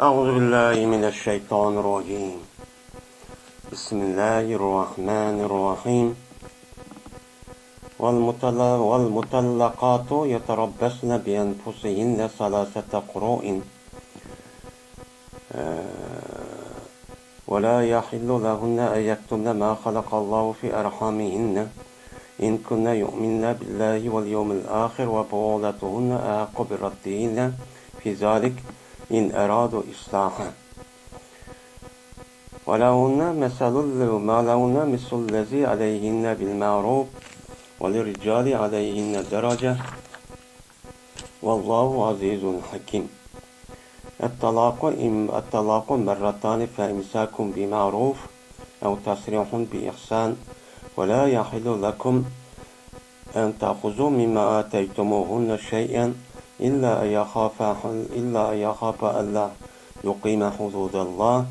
أعوذ بالله من الشيطان الرجيم. بسم الله الرحمن الرحيم. والمطلقات يتربصن بأنفسهن ثلاثة قروء ولا يحل لهن أن يكتمن ما خلق الله في أرحامهن إن كن يؤمن بالله واليوم الآخر وبعولتهن أحق بردهن في ذلك إن أرادوا إصلاحا ولهن مثل الذي عليهن بالمعروف وللرجال عليهن درجة والله عزيز حكيم. الطلاق مرتان فإمساك بمعروف أو تسريح بإحسان ولا يحل لكم أن تأخذوا مما آتيتموهن شيئا إلا أن يخاف ألا يقيم حدود الله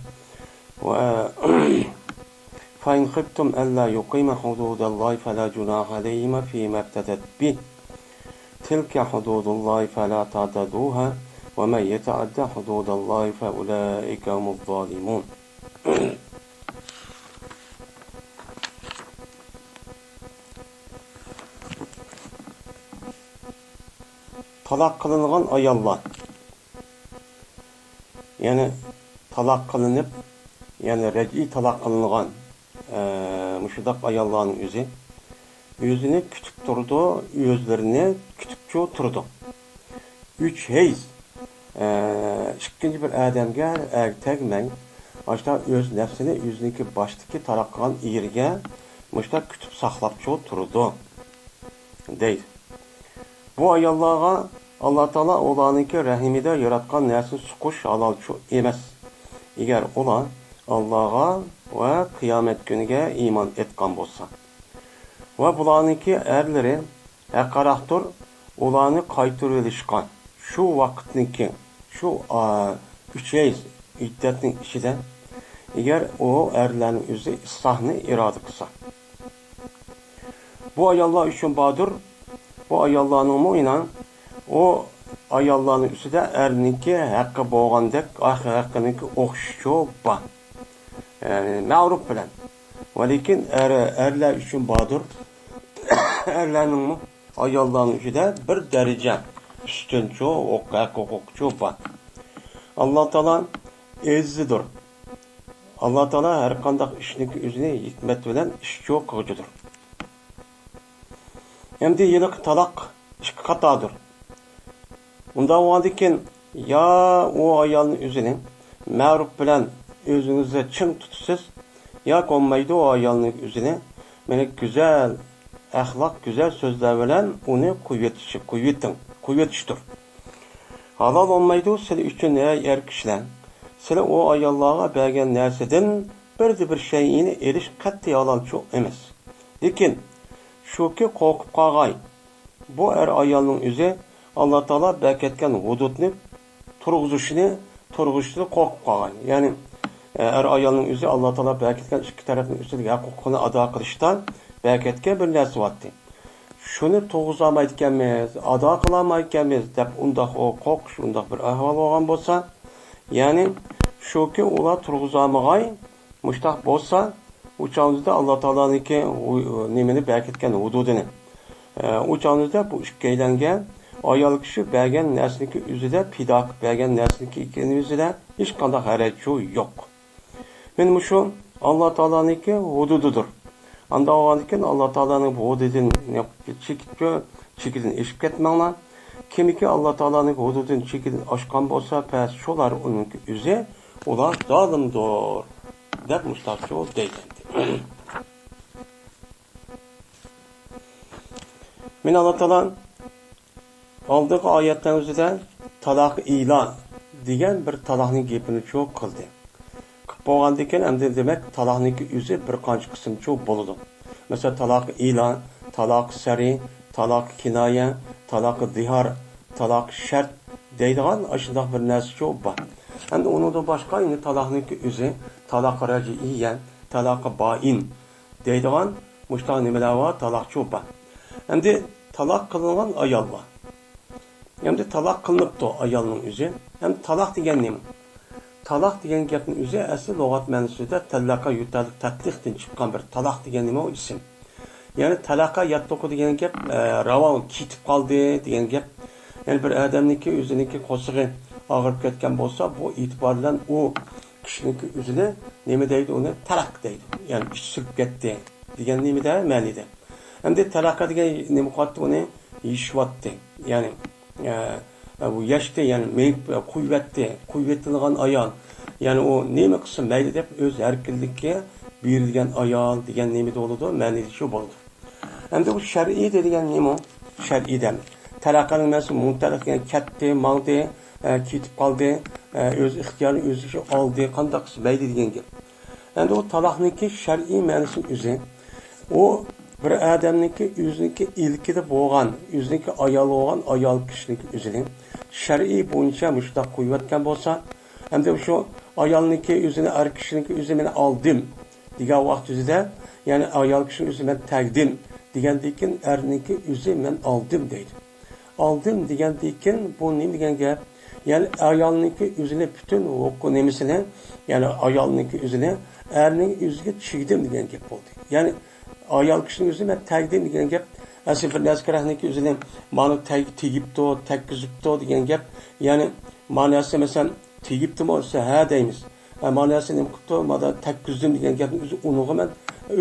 فإن خفتم ألا يقيم حدود الله فلا جناح عليهما فيما افتدت به تلك حدود الله فلا تعتدوها ومن يتعدى حدود الله فأولئك هم الظالمون. Talak kılınğan ayallar. Yani talak kılınıp yani reci talak kılınğan müşidak ayalların yüzünü kütüp durdu, yüzlerini kütüpçe oturdu. 3 heyz ikinci bir adamga tegmang aşta öz nefsini yüzüneki baştaki taraqqan yerge müştak kütüp saqlapçı oturdu deydi. Bu ayallarga Allah Taala olaniki rahimide yaratgan narsa suqush halalçı emas. Eğer ular Allah'a ve kıyamet günüge iman etkan bolsa. Ve bularniki erleri haqaraqtur ularni qaytırıp elishgan. Şu vaqtniki şu 3 ay iddatning ichida eğer o erlarning o'zi islahni iroda qilsa. Bu ayollar uchun bodur. Bu ayollarning mo'yinan o ayollarning ustida erniki haqqi bo'lgandek haqqiniki o'xshishi bor. Ma'ruf bilan. Lekin erlar uchun bodur. Erlarning ayollarning ustida bir daraja üstünçü hukukçu bor. Allah Taala ezzidir. Allah Taala her qandaq ishniki o'zini hikmat bilan ishchi qilguchidir. Endi yiliq talaq ikki qatodir. Unda bo'ladikin ya o ayolning o'zini ma'ruf bilan o'zingizni chin tutasiz, ya olmaydi o ayolning o'zini mana güzel ahlak, güzel sözler bilan uni kuyvetishdir. Halal olmaydı sizlar uchun er kishilar. Sizlar o ayollarga bergan narsadan bir şeyini erish qat'iy halalchi emas. Lekin shuki qo'rqib qolg'ay. Bu er ayolning o'zi Allah Taala berketgan hududni turg'izishni qo'rqib qolg'ay. Ya'ni er ayolning o'zi Allah Taala berketgan ikki tarafning ustiga huquqini ado qilishdan berketgan bir narsa bor. Şunu to'g'izolmayotganmiz, ado qilolmayotganmiz deb undaq o qo'rqish, undaq bir ahvol bo'lgan bo'lsa, ya'ni shuki ular turg'izolmag'ay, mushtaq bo'lsa, o'chog'imizda Alloh taolaniki nimani berkitgan hududini. O'chog'imizda bu ikkilangan ayol kishi bergan narsaniki o'zida fidoq bergan narsaniki ikkinizida hech qanday haraj yo'q. Men shu Alloh taolaniki hududidir. Anda oğandikin Allah Taala'nın bu hududun çekidin eşip ketmanglar. Kimiki Allah Taala'nın hududun çekidin aşkan bolsa, pes şolar onun üzü, ular zalimdir. Dep mustaqçı ol deylendi. Min Allah Taala'nın aldığı ayetten üzüde talaq ilan degan bir talaqning gepini çok qildi. Bo'lgandikan endi demak talaqniki o'zi bir qancha qismcha bo'ladi. Mesela talaq ilan, talaq sari, talaq kinoya, talaq zihar, talaq shart deydigan ashundaq bir narsa bor. Endi undan boshqa endi talaqniki o'zi talaq rajiiyan, talaq bain deydigan mushta nimalar bor, talaqchi bor. Endi talaq qilingan ayollar. Endi talaq qilinibdi ayolning o'zi. Endi talaq degan nima? talaq degan gapning o'zi asli lug'at ma'nosida talaqa yutalik taklifdan chiqqan bir talaq degan nima u ism. Ya'ni talaqa yattoqi degan gap ravon ketib qoldi degan gap. Ya'ni bir odamniki o'ziniki qo'sig'i og'rib ketgan bo'lsa, bu e'tibor bilan u kishiniki o'zini nima deydi, uni talaq deydi. Ya'ni ish surib ketdi degan nimada ma'nida. Endi talaqa degan nima qotdi uni yishvatdi. Ya'ni bu yaşda yani kuvvetligan ayol. Yani o nemi qilsa mayli deb o'z erkinlikka berilgan ayol degan nemida bo'ladi, ma'nosi shu bo'ladi. Endi bu shar'iy degan nima? Shar'iy dem. Talaqaning ma'nosi mutlaq yani ketdi, mangdi, ketib qoldi, o'z ixtiyorini o'zi oldi, qanday qilsa mayli degan gap. Endi o talaqniki shar'iy ma'nosi o'zi o bir odamniki o'ziniki ilkida bo'lgan, o'ziniki ayol bo'lgan ayol kishiniki o'zining shar'iy bo'yicha mushtaq qo'yayotgan bo'lsa, hamda shu ayolniki o'zini er kishiniki o'zi meni oldim degan vaqt o'zida, ya'ni ayol kishining o'zi men taqdim degandan keyin erniki o'zi men oldim deydi. Oldim degandan keyin bu nima degan gap? Ya'ni ayolniki o'zini butun huquq nemisini, ya'ni ayolniki o'zini erning o'ziga chigdim degan gap bo'ldi. Ya'ni ayol kishining o'zi men taqdim degan gap asli bir naskarahning o'zini ma'no tegibdi, takkizibdi degan gap. Ya'ni ma'nosi masalan tegibdimi bo'lsa ha deymiz. Ma'nosi nima qildi? Mana takkizdim degan gapni o'zi unig'i men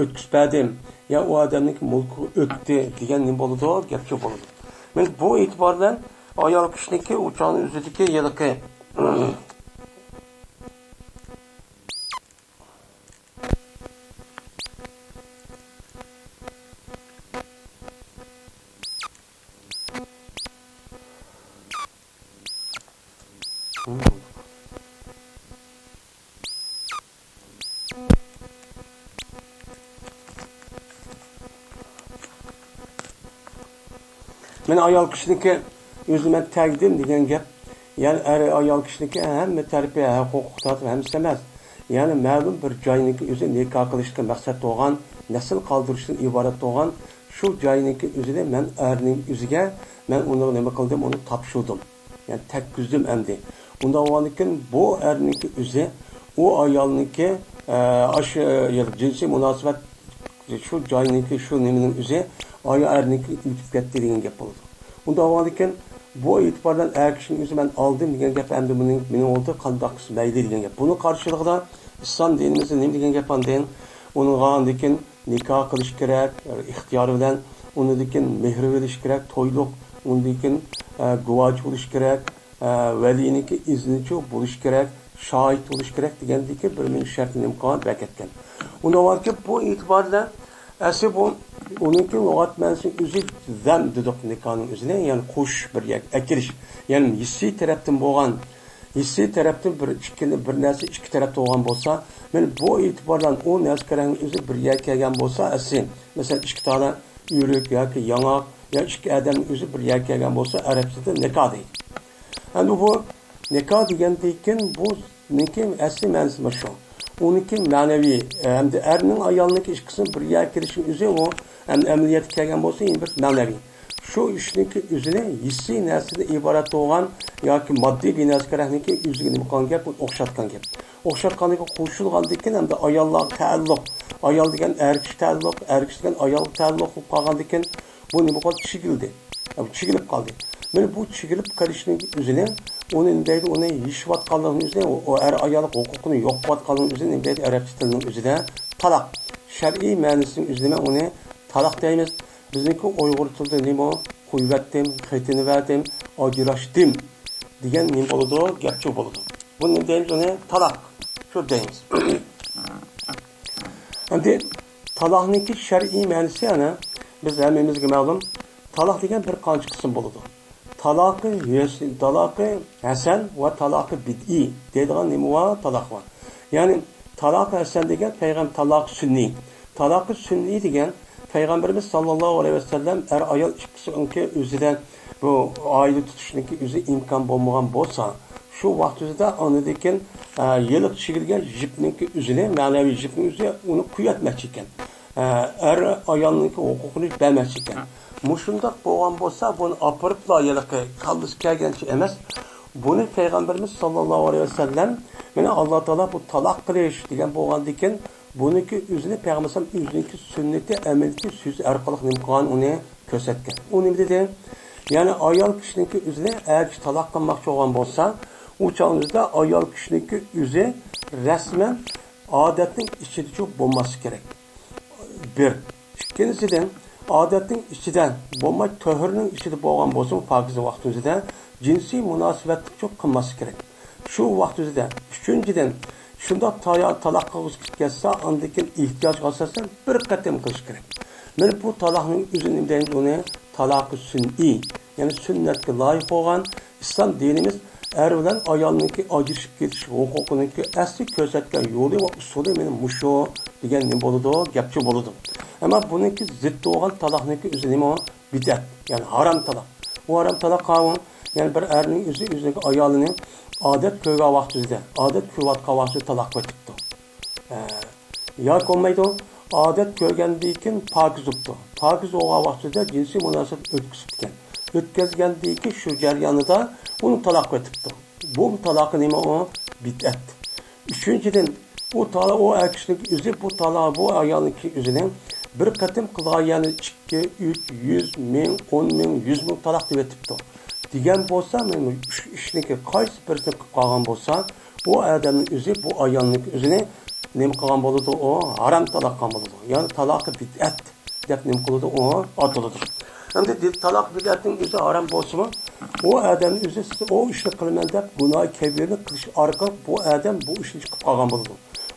o'tkizbadim. Ya u odamning mulki o'tdi degan nima bo'ladi? Gap shu bo'ladi. Men bu e'tibor bilan ayol kishiniki uchoqni o'zidagi yiliqi men ayol kishiniki o'zim taqdim degan gap, ya'ni ayol kishiniki hamma tarafi huquq tartib hamsi emas. Ya'ni ma'lum bir joyniki o'zi nikoh qilishga maqsad bo'lgan, nasl qoldirishdan iborat bo'lgan shu joyniki o'zida men erning o'ziga men uni nima qildim, uni topshirdim. Ya'ni takkizdim endi. Unda o'g'ankin bu erniki o'zi u ayolniki aşı jinsiy munosabat shu joyniki shu nimaning o'zi erniki o'tib ketdi degan gap bo'ladi. Unda o'g'ankin bu e'tibordan er kishining o'zi men oldim degan gap endi mening oldi qandoq mayli degan gap. Buni qarshiligida islom dinimizda nima degan gap andan uning'andikin nikoh qilish kerak, ixtiyori bilan unidikin mehr verish kerak, to'yliq unidikin guvoch bo'lish kerak, valiyiniki iznchi bo'lish kerak, shohid bo'lish kerak degandiki bir ming shartni imkon beketgan. Unda varki bu e'tiborda asli bu uniki lug'at ma'nosi o'zi zam dedik nikohning o'zida, ya'ni qo'shish bir akirish, ya'ni hissiy tarafdan bo'lgan, hissiy tarafdan bir narsa ikki tarafda bo'lgan bo'lsa, men bu e'tibordan o narsalarning o'zi bir yerga kelgan bo'lsa, asli masalan ikki tona uyrak yoki yong'oq ya ikki odamning o'zi bir yerga kelgan bo'lsa, arab tilida nikoh deydi. Endi bu nikoh degandan keyin bu niki asli ma'nosi shu. Uniki ma'naviy, hamda erning ayolniki ikkisini bir yerga kelishi o'zi u amaliyotga kelgan bo'lsa, endi bir ma'naviy. Shu ishniki o'zini hissiy narsadan iborat bo'lgan yoki moddiy bir narsalarniki o'ziga nima qilgan gap, o'xshatgan gap. O'xshatganiga qo'shilgandan keyin hamda ayollar ta'alluq, ayol degan er kishi ta'alluq, er kishi degan ayol ta'alluq bo'lib qolgandan keyin bu nima qildi? Chigildi. Chigilib qoldi. Mana bu chigilib qolishning o'zini uni deydi, uni yishvatganligini o'zini, o er ayol huquqini yo'qotganligini o'zini deydi arab tilining o'zida talaq. Shar'iy ma'nosini o'zida uni talaq deymiz. Bizniki Uyg'ur tilida nima? Qo'yvatdim, xaytini verdim, ajrashdim degan nima bo'ladi? Gap shu bo'ladi. Buni deymiz uni talaq. Shu deymiz. Endi talaqniki shar'iy ma'nosi ana biz hammamizga ma'lum, talaq degan bir qancha qism bo'ladi. Talaqi hasan va talaqi bid'i deydigan nima va talaq var. Ya'ni talaqi hasan degan payg'ambar talaq sunniy. Talaqi sunniy degan Peygamberimiz sallallahu aleyhi ve sellem er ayol ikkisi o'zidan bu oila tutishniki o'zi imkon bo'lmagan bo'lsa, shu vaqt o'zida onidikin yiliq chigilgan jipniki o'zini, ma'naviy jipning o'zi uni quyatmoqchi ekan. Er ayolniki huquqini bermoqchi ekan. Mushundaq bo'lgan bo'lsa, buni opirib yiliqi qaldirish kelgancha emas. Buni Peygamberimiz sallallahu aleyhi ve sellem Mana Alloh taolo bu taloq qilish degan bo'lgandan keyin buniki o'zini payg'ambar o'ziniki sunnati amalki so'z orqali nima qilgan uni ko'rsatgan. U nima dedi? Ya'ni ayol kishiniki o'zini agar taloq qilmoqchi bo'lgan bo'lsa, u chog'ingizda ayol kishiniki o'zi rasman odatning ichida cho'p bo'lmasi kerak. Bir. Ikkinchidan, odatning ichidan bo'lmay to'hirning ichida bo'lgan bo'lsa, pokiz vaqtingizda jinsiy munosabatni cho'p qilmasi kerak. Shu vaqtingizda uchinchidan shundoq taloq qilib ketsa, undan ehtiyojga asosan bir qatam qilish kerak. Mana bu taloqning o'zini deymiz uni taloqi sun'iy, ya'ni sunnatga loyiq bo'lgan islom dinimiz er bilan ayolniki ajrashib ketish huquqiniki asli ko'rsatgan yo'li va usuli meni musho degan nima bo'ladi, gapchi bo'ladi. Ammo buniki zid bo'lgan taloqniki o'zi nima? Bidat, ya'ni harom taloq. Bu harom taloq qonun, ya'ni bir erning o'zining ayolini odat ko'rgan vaqtida, odat ko'rayotgan vaqtida taloq qo'yibdi. Yo'q olmaydi. Odat ko'rgandan keyin pokiz bo'libdi. Pokiz bo'lgan vaqtida jinsiy munosabat o'tkazibdi. O'tkazgandan keyin shu jarayonida uni taloq qo'yibdi. Bu taloq nima o? Bidat. Uchinchidan, bu taloq o erkakning o'zi bu taloq bu ayolning o'zining bir qatim qilgan, ya'ni 2, 3, 100 ming, 10 ming, 100 ming taloq deb aytibdi. Degan bo'lsa, men ishniki qaysi birini qilib qolgan bo'lsa, u odamning o'zi bu ayolning o'zini nima qilgan bo'ladi? O harom taloq qilgan bo'ladi. Ya'ni taloqi bid'at deb nima qiladi? O atiladi. Endi taloq bid'atning o'zi harom bo'lsa-mu, u odamning o'zi o ishni qilaman deb gunoh kabirni qilish orqali bu odam bu ishni qilib qolgan bo'ladi.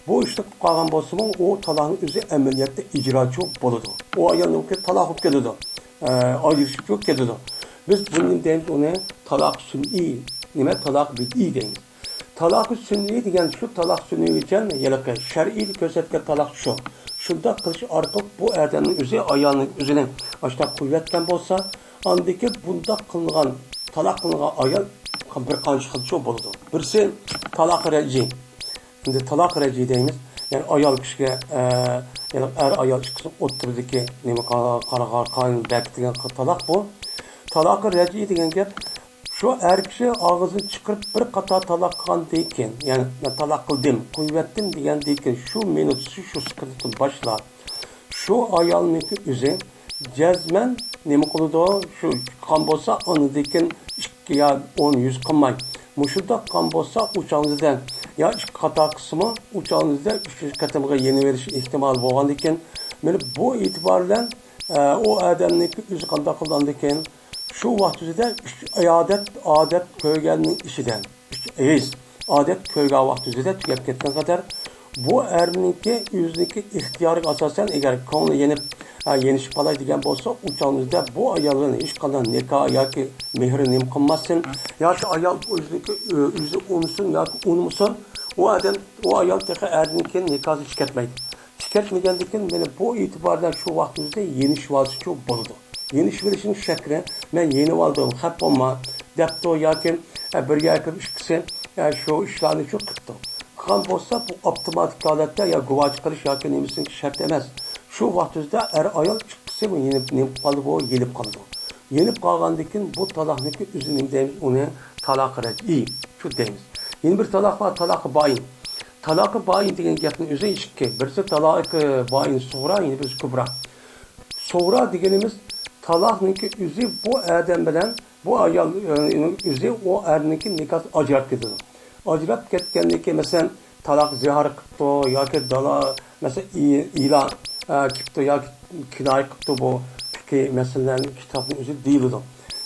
Bu ishni qilib qolgan bo'lsa-mu, u taloqning o'zi amaliyotda ijrochi bo'ladi. U ayolning taloq qilib ketadi. Ajrashib ketadi. Biz bunun deyimiz ona talaq sünni, nima talaq bid'i deyimiz. Talaq sünni degan shu talaq sünni uchun yalaqi shar'iy ko'rsatgan talaq shu. Shunda qilish orqali bu odamning o'zi ayolning o'zini ashta qo'yayotgan bo'lsa, andiki bunda qilingan talaq qilingan ayol bir qancha xil bo'ladi. Birisi talaq raji. Endi talaq raji deymiz. Yani ayol kishiga yani ayol ikkisi o'tirdiki nima qaragan bektigan talaq bu. Talaqı raci degan gap shu er kishi og'zini chiqarib bir qator taloq qilgandan keyin, ya'ni taloq qildim, qo'yibdim degandan keyin shu minut shu sekunddan boshlab shu ayolniki o'zi jazman nima qiladi? Shu qon bo'lsa, undan keyin 2 yo 10 100 qilmay. Mushunda qon bo'lsa, uchog'ingizdan yo 2 qator qismi uchog'ingizda 3 qatimga yeni verish ehtimoli bo'lgandan keyin, men bu e'tibordan o odamniki o'zi qanday qilgandan keyin şu vaqtida odat ko'rganning ishidan odat ko'rgan vaqtida tugab ketgan qadar bu erniki o'ziniki ixtiyoriga asosan agar ko'ngli yenishib qolay degan bo'lsa, uchog'ingizda bu ayolni hech qanday nikoh yoki mehri nim qilmasin, yoki ayol o'zi unsin yoki unmasin, u ayol teqa erniki nikohsiz ketmaydi. Ketmagandan keyin meni bu e'tibordan shu vaqtida yenish vaqti cho'p bo'ladi. Yenish verishning shakli men yenib oldim, xat bo'lma debdi yoki bir yoki ikkisi shu ishlarni shu qildi. Qilgan bo'lsa bu avtomatik holatda yo guvoch qilish yoki nemisini shart emas. Shu vaqtida ayol ikkisi yenib qoldi, bu yenib qoldi. Yenib qolgandan keyin bu taloqniki o'zining deymiz uni taloq raji shu deymiz. Yana bir taloq var, taloq bayin. Taloq bayin degan gapning o'zi ikki. Birisi taloq bayin suğra, yana birisi kubra. Suğra deganimiz talaqniki o'zi bu odam bilan bu ayol o'zi o erniki nikoh ajrab ketadi. Ajrab ketgandan keyin masalan taloq zihar qildi yoki dala masalan ilan qildi yoki kinoy qildi, bu masalan kitobning o'zi deyiladi.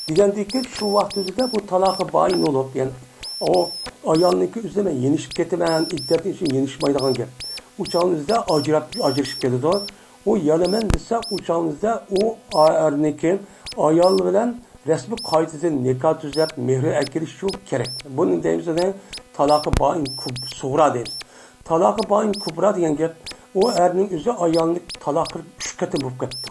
Degandan keyin shu vaqt o'zida bu taloq bayin bo'lib, ya'ni o ayolniki o'zi men yenishib ketaman, iddatning uchun yenishmaydigan gap. Uchog'ingizda ajrashib ketadi. O yalaman desa uchog'ingizda u erniki ayol bilan rasmiy qoidadan nikoh tuzab mehri akilish shu kerak. Buni deymiz taloqi bayin suğra deymiz. Taloqi bayin kubra degan gap o erning o'zi ayolni taloq qilib 3 qatim bo'lib ketdi.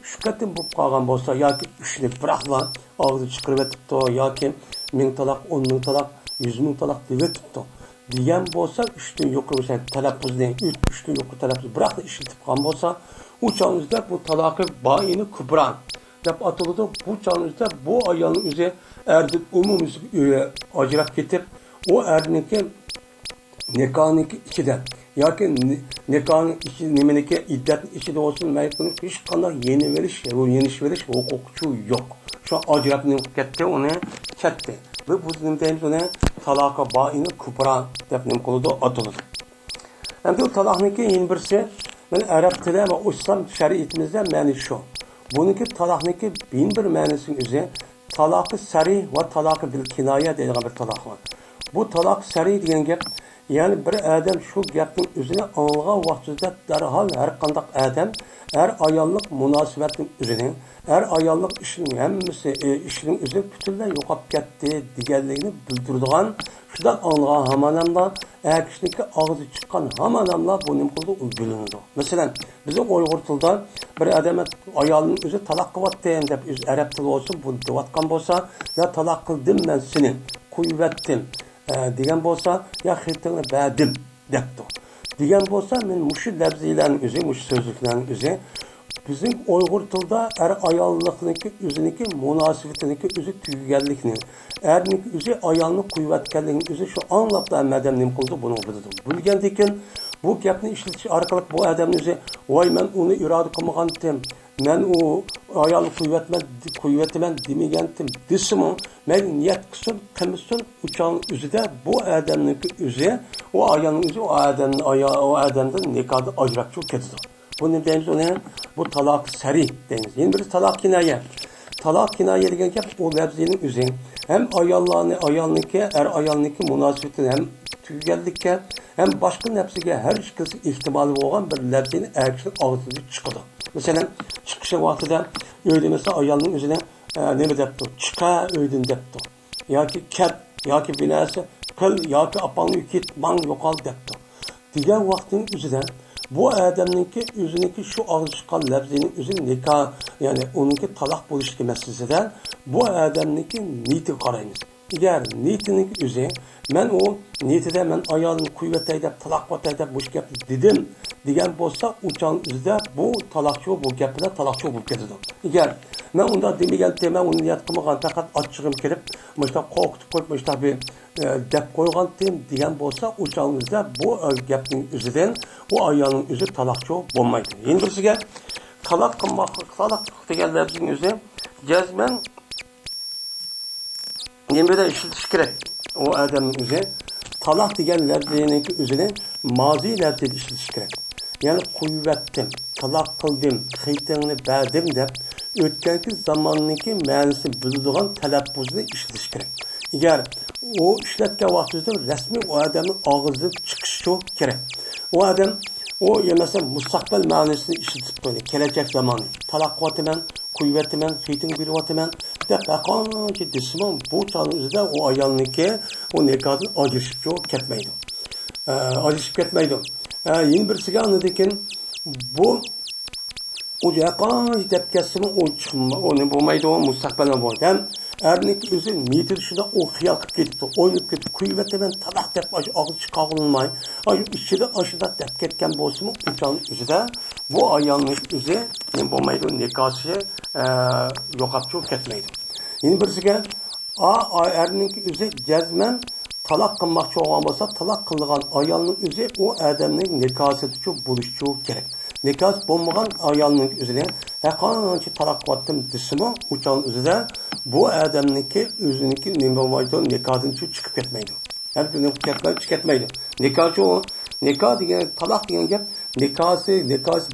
3 qatim bo'lib qolgan bo'lsa yoki 3 ni biraqla og'zi chiqarib etibdi yoki 1000 taloq, 10 ming taloq, 100 ming taloq deb etibdi. Degan bo'lsa 3 dan yuqori talaffuzning 3 dan yuqori talaffuz biraqla ishlatib qolgan bo'lsa, u chog'ingizda bu taloqi bayini kubra deb ataladi. Bu chog'ingizda bu ayolning o'zi erdan umumiy ajrab ketib, o erniki Nikohniki ichida yoki nikohning ichi nimaniki iddat ichida bo'lsin, mayli hech qanday yenish verish huquqi yo'q. Shu ajratni ketdi, uni chatdi. Bu nima deymiz uni taloqa baini kubra deb nim qiladi, atiladi. Endi taloqniki yana birisi mana arab tili va islom shariatimizda ma'ni shu. Buniki taloqniki bin bir ma'nisining o'zi taloqi sari va taloqi bil kinoya degan bir taloq bor. Bu taloq sari degan gap, ya'ni bir odam shu gapning o'zini anglagan vaqtida darhol har qanday odam har ayollik munosabatning o'zini, har ayollik ishining hammasi ishining o'zi butunlay yo'qolib ketdi deganligini bildiradigan shunday anglagan hamonamda kishniki og'zi chiqqan hamonamlar bu nim qildi u bilinadi. Masalan, bizning Uyg'ur tilida bir odam ayolning o'zi taloq qilyapti deb arab tili olsin bu deyotgan bo'lsa, ya taloq qildim men seni, qo'yibetdim degan bo'lsa, ya xitingni berdim debdi. Degan bo'lsa, men mushu lafzlarning o'zi, mushu so'zliklarning o'zi bizim Uyg'ur tilida er ayollikniki o'ziniki munosabatiniki o'zi tugaganlikni, erniki o'zi ayolni qo'yayotganligini o'zi shu anglab da madam nim qildi buni bildi. Bilgandan bu gapni ishlatish orqali bu odamni o'zi voy men uni iroda qilmagandim, men u ayolni qo'yayotman demagandim desimi, men niyat qilsin uchan o'zida bu odamniki o'zi o ayolning o'zi o odamdan nikohda ajratib ketdi. Bunu deyimiz ona bu talak sari deyimiz. Yeni bir talak kinaye. Talak kinaye degan gap o lafzinin üzeri. Hem ayolniki, ayolniki münasebetini hem tüygellikке hem başka nefsige her ikisi ihtimali olan bir lafzinin erkeklik ağzıda çıkıdı. Mesela çıkışı vaktida öyle mesela ayolning üzerine ne mi depti? Çıka öydün depti. Ya ki ket, ya ki binası kıl, ya ki apanlı git, man yokal depti. Diğer vaktin üzerine bu adamninki o'ziniki shu og'iz chiqqan lafzining o'zini nikah, ya'ni uniki taloq bo'lishi meselasidan bu odamniki niyatiga qaraymiz. Agar niyatiniki o'zi men o niyatida men ayolni qo'yibetay deb taloq qilay deb bu gapni dedim degan bo'lsa, uchan o'zida bu taloqchi bu gapida taloqchi bo'lib ketadi. Agar men unda demagan, men uni niyat qilmagan, faqat ochchig'im kelib, mana qo'rqitib qo'yib, mana bir deb qo'ygan degan bo'lsa, uchaningizda bu gapning o'zidan o ayolning o'zi taloqchi bo'lmaydi. Endi birisiga taloq qilmoq, taloq degan lafzning o'zi jazman nimada ishlatish kerak. O odamning o'zi taloq degan lafzining o'zini mozi lafzida ishlatish kerak. Ya'ni qo'yibetdim, taloq qildim, xitingni berdim deb o'tganki zamonniki ma'nosini biladigan talaffuzni ishlatish kerak. Agar o ishlatgan vaqtida rasmiy o odamning og'zidan chiqishi kerak. O odam o yemasa mustaqbal ma'nosini ishlatib qo'ydi. Kelajak zamoni. Taloq qilyapman, qo'yibetman, xiting beryapman deb qancha desam bu chog'ning o'zida o ayolniki o nikohdan ajrashib ketmaydi. Ajrashib ketmaydi. Yeni birisiga anladıkken bu o yaqin deb ketsimi o chiqma, onu bo'lmaydi, o mustaqbalda bo'ladi. Ham ernik o'zi niyati shunda o xiyol qilib ketdi, o'ylab ketdi, qo'yibetaman taloq deb og'iz chiqarolmay, ichida ashida deb ketgan bo'lsa-mu, uchon o'zida bu ayolning o'zi nima bo'lmaydi, nikohi yo'qolib ketmaydi. Yeni birisiga ernik o'zi jazman taloq qilmoqchi bo'lgan bo'lsa, taloq qilgan ayolning o'zi o odamning nikohida bo'lishi kerak. Nikoh bo'lmagan ayolning o'zini qancha taloq qilyaptim desimi, uchon o'zida bu odamniki o'ziniki nima bo'lmaydi, nikohdan chiqib ketmaydi. Har bir ketmaydi. Nikoh degan taloq degan gap, nikohi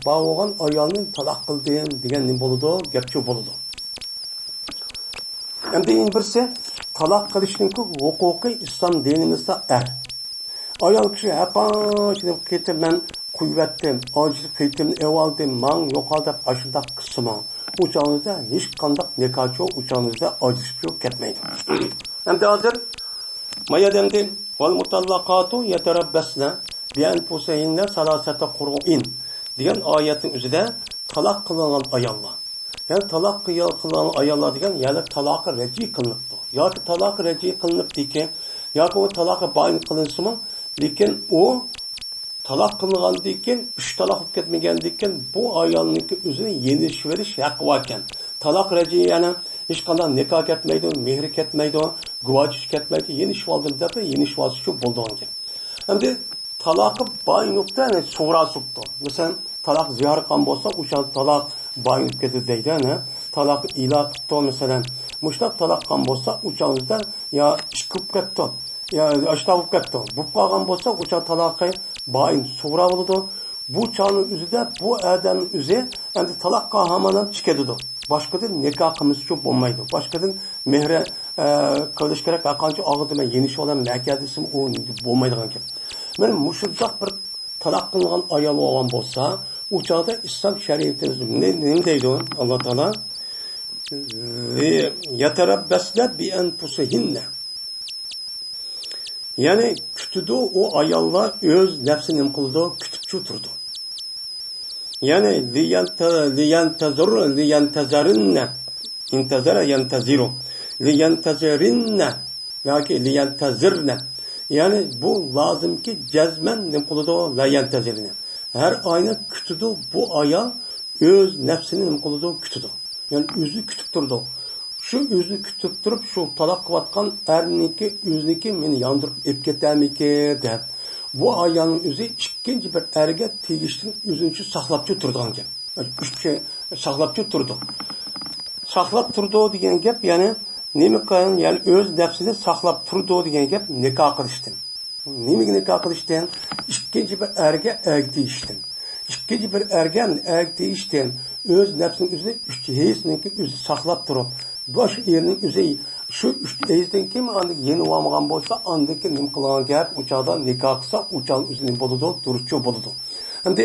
bo'lgan ayolning taloq qildim degan nima bo'ladi, gapchi bo'ladi. Endi birisi taloq qilishning huquqi islom dinimizda ayol kishi qancha ketib men qo'yibetdim, ojiz qitimni evaldim, man yo'qol deb ashunda qismi. Uchanizda hech qanday nikohchi uchanizda ajrashib ketmaydi. Endi hozir mayadamdi val mutallaqatu yatarabbasna bi anfusihinna salasata qur'in degan oyatning o'zida taloq qilingan ayollar. Yani taloq qilingan ayollar degan, ya'ni taloq raji qilinibdi. Yoki taloq raji qilinibdi ekan, yoki o taloq bayin qilinsimi, lekin o taloq qilingandan keyin 3 taloq bo'lib ketmagandan keyin bu ayolniki o'zini yenish verish haqqi bor ekan. Taloq raji yana hech qanday nikoh ketmaydi, mehr ketmaydi, guvochish ketmaydi, yenish oldim deb yenish vosicha bo'ldi ekan. Endi talaqı bayınıqda ne sonra soktu. Mesela talaq ziyar qan bolsa, uçan talaq bayınıp ketdi deydi, ne? Talaq ila qıptı mesela. Muştaq talaq qan bolsa, uçanızda ya çıkıp ketdi. Ya aştağıp ketdi. Bu qalğan bolsa, uçan talaqı bayın sonra oldu. Bu çağın üzüde, bu adamın üzü, endi talaq qahamadan çıkedi. Başkadan nikahımız çok olmaydı. Başkadan mehre kılış gerek akançı ağıdıma yeniş olan mekadisim o olmaydı ki. Ben muşuldaq bir talaq kılgan ayalı olan bolsa, o çağda İslam şeriatımız ne deydi o Allah Teala? Yeterabbesne bi enfusihinne. Yani kütüdü o ayallar öz nefsinin kıldı, kütüpçü oturdu. Yani liyentezerinne intezere yenteziru liyentezerinne liyentezirne yani bu lazım ki cezmen ne kuludu liyentezirine her ayna kütüdü bu ayal öz nefsinin kuludu kütüdü yani özü kütüp durdu şu özü kütüp durup şu talak kıvatkan erniki özniki meni yandırıp epketemike de bu ayağının özü ikinci bir erge tegiştin üzüncü saklapçı turduğun gep. Üç şey saklapçı turdu. Saklap turdu diyen gep yani nemi kayan yani öz nefsini saklap turdu diyen gep nikah kılıştın. Nemi nikah kılıştın? İkinci bir erge değiştin. İkinci bir ergen değiştin. Öz nefsinin üzerine üç heysindeki özü saklap durup baş yerinin üzeri şu üç eğizden kim andık yeni olamagan bolsa andaki nim kılan gap uçağdan nikah kısa uçağın üzerine boludu, duruşçu boludu. Hem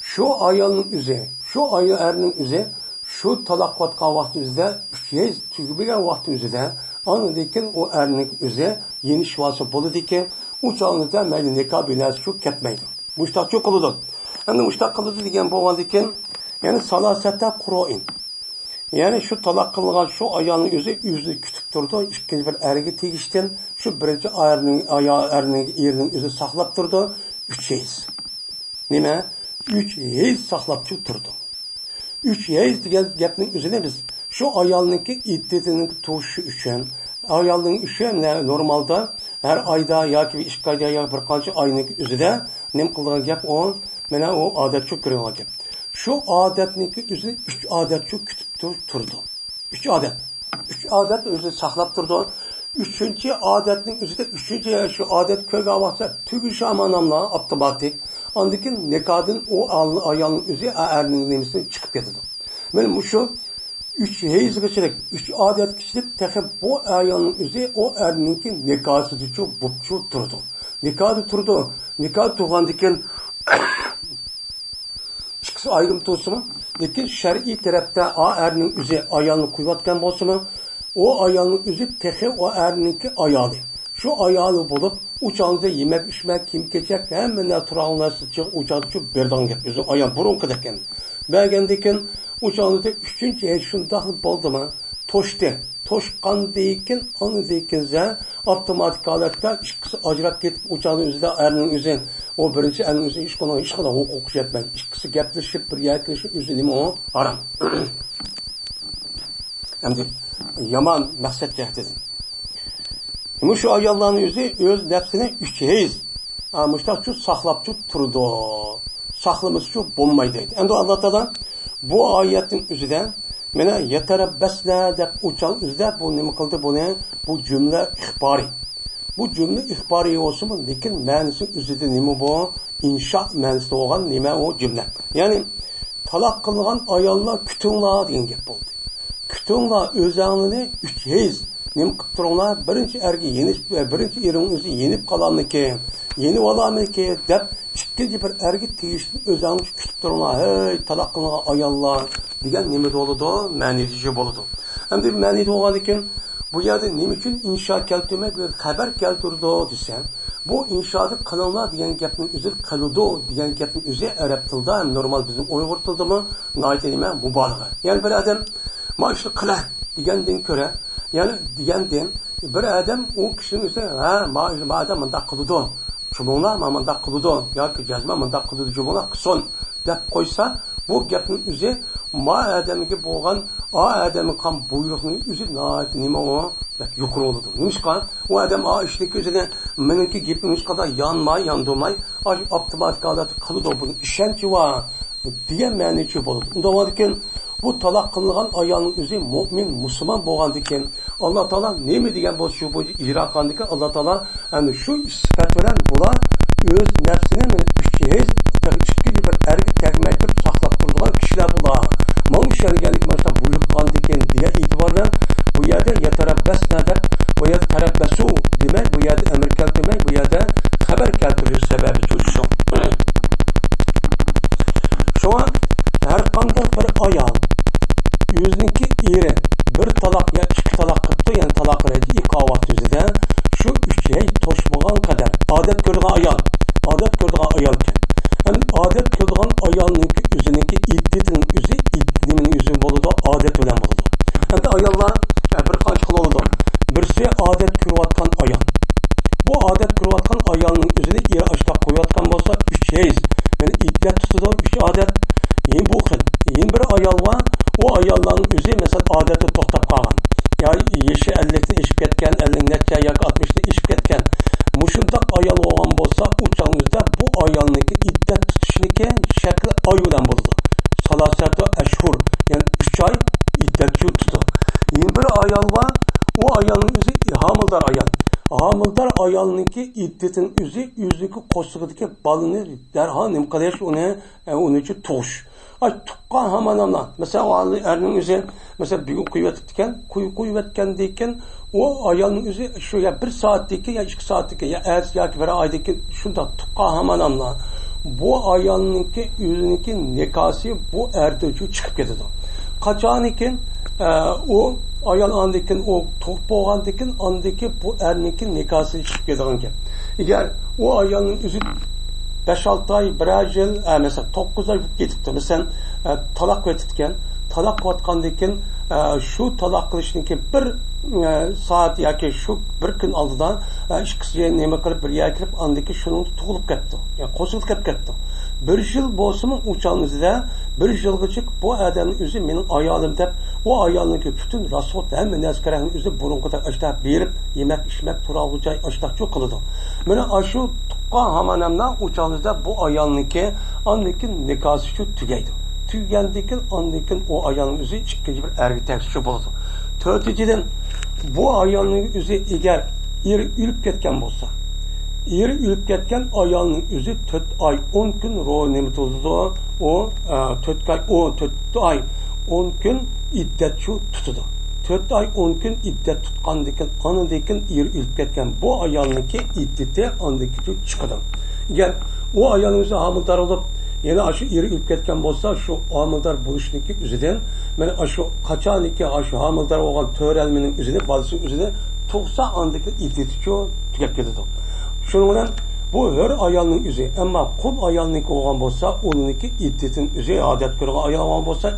şu ayalının üzeri, şu ayal erinin üzeri, şu talak vatkan vakti üzerinde, üç tügübülen vakti üzerinde, anıdaki o erinin üzeri yeni şivası boludu ki uçağın üzerinde meyli nikah binası çok ketmeydi. Muştak çok kılıdı. Hem de muştak kılıdı diyen bu vandikin yani salasette kuro'in. Yani şu talak kılgan şu ayağının yüzü kütüp durdu. İkinci bir erge tegişten şu birinci erinin yüzü saklap durdu. Üç yeyiz. Nime? Üç yeyiz saklap durdu. Üç yeyiz diyen gepnin üzerine biz şu ayağınınki iddetinin tuşu üçün ayağının üçün ne normalde her ayda ya ki iş kayda ya bir kaç ayının üzerinde nem kılgan gep o mena o adet çok görüyor gep. Şu adetninki üzerine üç adet çok kütüp turdu. Üç adet özü saklap durdu. Üçüncü adetinin üzerinde üçüncü şu adet köyge avasa tügü şamanamla aptabatik. Andaki nekadın o ayağının üzeri erinin nemisine çıkıp yatırdı. Benim şu üç heyiz kişilik, üç adet kişilik tehe bu ayağının üzeri o erininki nekası düşü bupçu durdu. Nekadı turdu. Nekadı tuğandaki çıkısı ayrım tutsu mu? Lekin şer'i tarafta o erinin üzeri ayağını kuyvatken bolsa mu? O ayağının üzeri tehe o erininki ayağı. Şu ayağı bulup uçağınıza yemek içmek kim geçecek hemen ne turağınlarsa çık uçağınızı çok berdan git. Bizim ayağın burun kıdakken. Belgendeken uçağınızda üçüncü el şundaklı boldu mu? Toştu. Toşkan deyken anı deykense otomatik halatta işkisi acırak gidip uçağın üzerinde erinin üzerine o birinci erinin üzerine iş kadar okuş etmez. İşkisi gepleşip bir yaklaşıp üzerine o aram. Hem de yaman maksat cehdedin. Ama şu ayalların yüzü öz nefsine üç heyiz. Amışlar şu saklap çok turdu. Saklaması çok bombaydı. Hem de Allah'tan bu ayetin üzerinden mene yeterebbesle de uçan üzerinde bu ne kıldı bu ne? Bu cümle ihbari. Bu cümle ihbari olsun mu? Lekin manisi üzerinde ne bu? İnşa manisi olan ne o cümle. Yani talak kılgan ayallar kütünla diyen gep oldu. Kütünla özağını üç heyiz. Nem kıptıronlar birinci ergi yenip birinci erin özü yenip kalanlıki yeni olamiki dep ikinci bir ergi tegişli özağını kütüp dururlar. Hey talak kılgan ayallar degan nima doludu? Ma'nisi boludu. Hem de ma'ni olgan ekan bu yerde nima uchun insho keltirmek ve xabar keltirdi desam bu inshoda qilinglar degan gapning o'zi qiludi degan gapning o'zi arab tilida ham normal bizning uyg'ur tilidami noyta nima mubolag'a. Ya'ni bir odam mana shu qilar degandan ko'ra yani degenden bir adam o kişinin üzerine ha madem mındak kılıdı çubuğuna mındak kılıdı ya ki cezme mındak kılıdı çubuğuna son dep koysa bu gapning o'zi ma adamga bo'lgan adamning ham buyruqning o'zi nima o yuqori bo'ladi. Nimishqa u odam ishlik o'zini meniki gapimiz qadar yonmay avtomatik holatda qiladi. Buni ishonchi va degan ma'nochi bo'ladi. Unda ekan bu taloq qilingan ayolning o'zi mo'min, musulmon bo'lgandikan Alloh taolo nima degan bo'lsa shu bo'yicha ijro qilgandikan Alloh taolo ana shu sifat bilan bular o'z nafsini meni kuchsiz ikki bir erga tegmay turib saqlab turadigan kishilar bular. Mana ishonganlik mana buyruq qilgandikan degan e'tibor bilan bu yerda yatarabbasna deb bu yerda tarabbasu demak bu yerda amr keltirmay bu yerda xabar keltirish sababi shu. Şuna her qanday bir ayol yüzniki eri bir talaq ya iki talaq qıptı yani talaq rəci iqavat yüzüdə şu üç şey toşmağan kadar adet gördüğün ayol ken hem adet gördüğün ayolunki yüzünki idditin yüzü iddimin yüzün boludu adet ölen boludu hem de ayollar bir qanç qıl oldu birisi adet kürüvatkan ayol bu adet kürüvatkan ayolun yüzünü eri açta koyuvatkan bolsa üç şey yani iddet tutudu üç adet yeni bu xil yeni bir ayol var o ayolların yüzü mesela adeti toxtab qalgan ya yeşi 50'de eşip ketken 50'de yak 60'da eşip ketken muşundaq ayol olgan bolsa uçağımızda bu ayolniki iddet tutuşniki şekli ay bilen buldu salasatu eşhur yani 3 ay iddet tutu yeni bir ayol var o ayolun yüzü hamildar ayol hamildar ayolniki iddetin yüzüki qo'shig'idagi balını derhal nim qilish uni uchun tug'ish tuqqan hamanamla mesela erning o'zi mesela bugun qo'yib etgandan o ayolning o'zi shu ya 1 soatdagi ya 2 soatdagi ya yoki bir oydagi shunda tuqqan hamanamla bu ayolniki o'ziniki nikosi bu erdo'chi chiqib ketadi qachoniki o ayol andikin o to'q bo'lgandikin andiki bu erniki nikosi chiqib ketadigan gap agar o ayolning o'zi 5-6 ay, 1 yıl, mesela 9 ay ketibdi. Mesela talak etitken, talak qilayotgandan şu talak qilishninki 1 saat yoki şu 1 kun oldidan ikkisi nima qilib bir yerga kirib andiki shuning tug'ilib ketdi. Yani qo'shilib ketdi. 1 yil bo'lsa-mu uçağımızda 1 yilgacha bu odamning o'zi mening ayolim deb o ayolniki bütün rasot hamma narsani o'zi burunqida ashta berib yemak ichmak turadigan joy ashta qiladi. Mana shu tuqqan hamanamdan uçağımızda bu ayolniki andiki nikosi shu tugaydi. Tugandikin andikin o ayolning o'zi ikkinchi bir erga tegishchi bo'ladi. 4-dan bu ayolning o'zi agar eri o'lib ketgan bo'lsa eri ölüp ketken ayolning o'zi 4 ay 10 kun ro'yini tutdi o 4 ay 10 kun iddet şu tutdu 4 ay 10 kun iddet tutqandikin anadikin eri ölüp ketken bu ayolniki iddeti andiki şu chiqadi agar o ayolning o'zi hamildor bo'lib yana shu eri ölüp ketken bo'lsa shu hamildor bo'lishniki o'zidan mana shu qachoniki shu hamildor bo'lgan to'ralmining o'zini balasining o'zini tug'sa andiki iddeti şu tugab ketadi şunun bilan bu her ayolning o'zi ammo qul ayolniki bo'lgan bo'lsa uningki iddetin o'zi odat ko'rgan ayol bo'lgan bo'lsa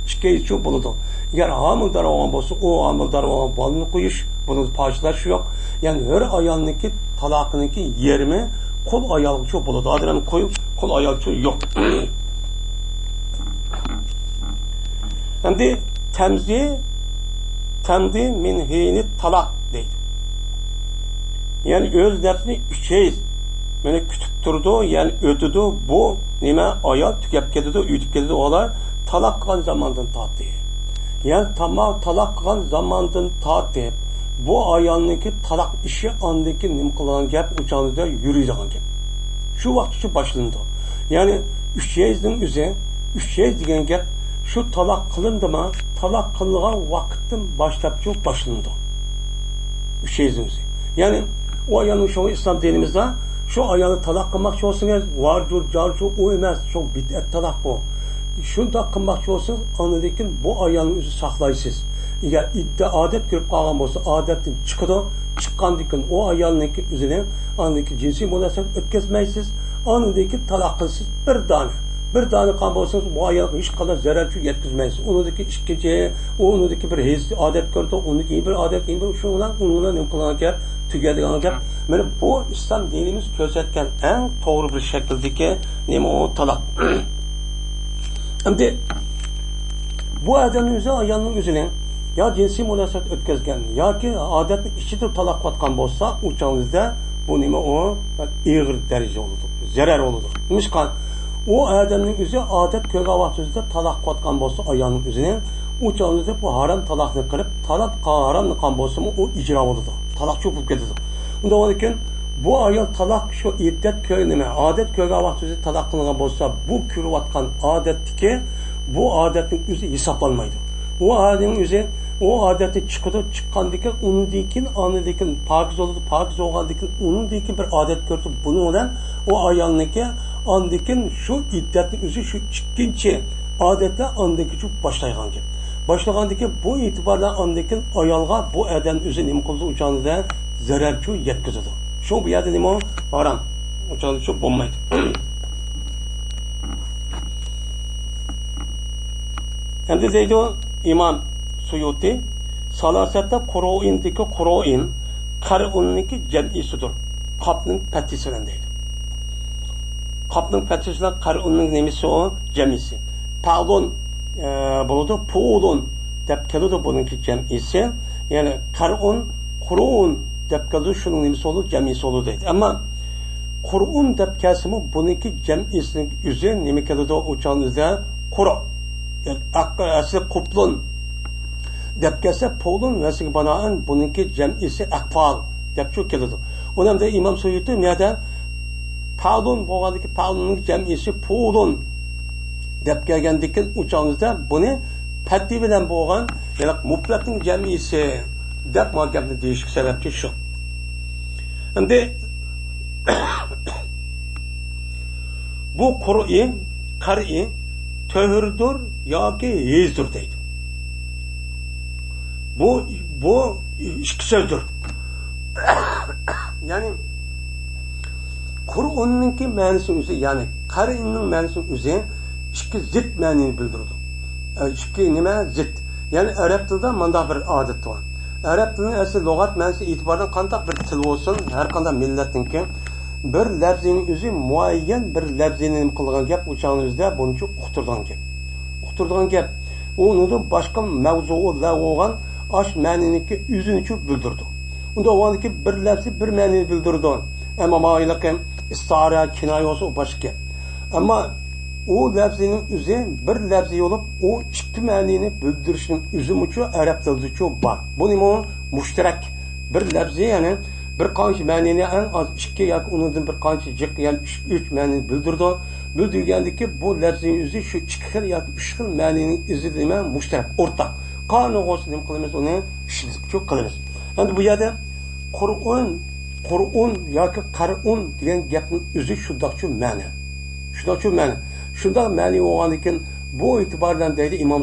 2 yil shu bo'ladi agar hamildor bo'lgan bo'lsa o hamildor bo'lgan bolani qo'yish buni pojlash yo'q ya'ni her ayolniki taloqiniki yerimi qul ayol shu bo'ladi odam qo'yib qul ayol shu yo'q endi tamdi min hini taloq deydi yani öz nefsini şey beni kütüp durdu yani ötüdü bu nime ayol tükep ketidi ütüp ketidi olar talak qilgan zamandan tortib yani talak qilgan zamandan tortib bu ayolniki talak ishi andiki nim qilgan gap uçağınızda yürüydigan gap şu vaqt shu boshlandi yani 3 yilning o'zi 3 yil degan gap shu talak qilindimi talak qilingan vaqtdan boshlab shu boshlandi 3 yilning o'zi yani o ayolning şu İslam dinimizde şu ayolni talaq qilmoqchi bo'lsangiz varjur jarju o emas şu bid'at talaq bu shunda qilmoqchi bo'lsangiz lekin bu ayolni o'zi saqlaysiz agar idda odat ko'rib qolgan bo'lsa odatdan chiqadi chiqqandan o ayolniki o'zini andiki jinsiy munosabat o'tkazmaysiz lekin talaq qilsiz bir dona qilgan bo'lsangiz bu ayolga hech qanday zarar yetkazmaysiz unidagi ikkinchi unidagi bir his odat ko'rdi uniki bir odat endi shu bilan nima qilgan tugadigan gap mana bu islom dinimiz ko'rsatgan eng to'g'ri bir shakldagi nima o taloq Endi bu adamın o'zi ayolning o'zini yo jinsiy munosabat o'tkazgan yoki odatni ichida taloqlatgan bo'lsa, o'changizda bu nima u og'ir daraja bo'ladi, zarar bo'ladi. Nimishqa o adamning o'zi odat ko'rgan vaqtida taloqlatgan bo'lsa ayolning o'zini, o'changizda bu harom taloqni qilib, taloq haromni qilgan bo'lsa, u ijro bo'ladi. Taloqchi bo'lib ketadi. Unda lekin bu ayol taloq shu iddat ko'rnima, odat ko'rgan vaqtida taloq qilingan bo'lsa, bu ko'rayotgan odatdagi bu odatning o'zi hisoblanmaydi. O adamning o'zi o adati chiqqandan anidikin pokiz bo'ladi, pokiz bo'lgandan unidikin bir odat ko'rdi. Buni bilan o ayolniki andikin shu iddatning o'zi shu ikkinchi odatlar andiki shu boshlaygan gap. Boshlagandan bu e'tibordan andikin ayolga bu adam o'zi nima qildi o'chanda zararchi yetkazadi. Shu bu yerda nima harom. O'chanda shu bo'lmaydi. Endi deydi İmam Suyuti, salasatda Qur'ondagi Qur'on qar'unniki jam'isidir. Qopning fathisi bilan deydi. Qopning fathisi bilan qar'unning nimasi o jam'isi. Pardon bo'ladi, pulun deb keladi buningki jam'isi. Ya'ni qar'un, Qur'on deb keladi, shuning nimasi olur, jam'isi olur deydi. Ammo Qur'on deb kelsimi buningki jam'isining o'zi nima keladi o'changizda Qur'on. Yani asli kuplun deb kelsa polun vasiga banoan buningki jam'isi aqfal deb shu keladi. Onamda İmam Suyuti niyada palun bo'lgandiki palunning jam'isi polun deb kelgandiki o'changizda buni fatti bilan bo'lgan, ya'ni mufratning jam'isi deb muhakkabni deyish sababchi shu. Endi bu qur'i töhürdür yoki hezdir deydi. Bu ikki so'zdir. Ya'ni Qur'onninki ma'nosi o'zi, ya'ni qari'ning ma'nosi o'zi ikki zid ma'noni bildiradi. Ikki nima zid. Ya'ni arab tilida manda bir odat bor. Arab tilining asli lug'at ma'nosi e'tibordan qanday bir til bo'lsin, har qanday millatniki bir lafzining o'zi muayyan bir lafzini qilgan gap o'changizda buncha uqtirgan gap. Uqtirgan gap undan boshqa mavzular bo'lgan ash ma'niniki o'zini bildirdi. Unda o'g'andiki bir lafzi bir ma'nini bildirdi. Ammo ma'yiliqim istara kinoyasi boshqa. Ammo o lafzining o'zi bir lafzi bo'lib, o ikki ma'nini bildirishning o'zi uchun arab tilida bor. Bu nima mushtarak bir lafzi, ya'ni bir qancha ma'nini en az 2 yoki undan bir qancha jiq, ya'ni 3 ma'nini bildirdi. Bildirgandiki bu lafzining o'zi shu 2 xil yoki 3 xil ma'nining o'zi nima mushtarak, o'rtaq. Qanog'os nima qilamiz, uni ishlatib qilamiz. Endi bu yerda Qur'on yoki qar'un degan gapning o'zi shundoqchi ma'no. Shundoqchi ma'no. Shundoq ma'ni bo'lganlikin bu e'tibordan deydi İmam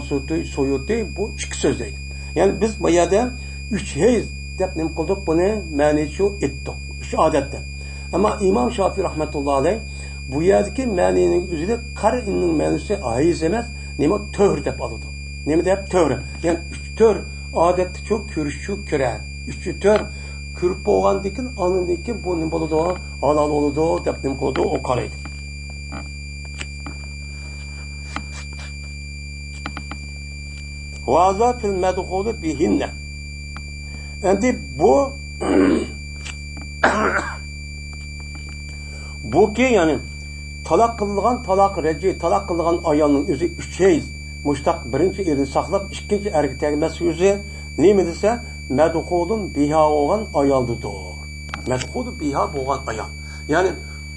Suyuti bu ikki so'z deydi. Ya'ni biz bu yerda 3 hez deb nima qildik, buni ma'nichi etdik. Shu odatda. Ammo İmam Şafii rahmetullohi alayh bu yerdagi ma'nining o'zida qar'inning ma'nosi hez emas, nima to'g'ri deb oladi. Nima deb to'g'ri? Ya'ni 3 to'r odatda çok ko'rishchu ko'ra. 3 to'r ko'rib bo'lgandan anandan bu nima bo'ladi? Halol bo'ladi deb nima qiladi? O qaraydi. Vaza fil medhulu bihinne. Endi bu ki yani talak kılgan talak kılgan ayolning o'zi 3 şey muştaq birinchi erini saqlab ikkinchi erga tegmasi o'zi nima desa medhulun biha bo'lgan ayoldir. Medhulu biha bo'lgan ayol. Yani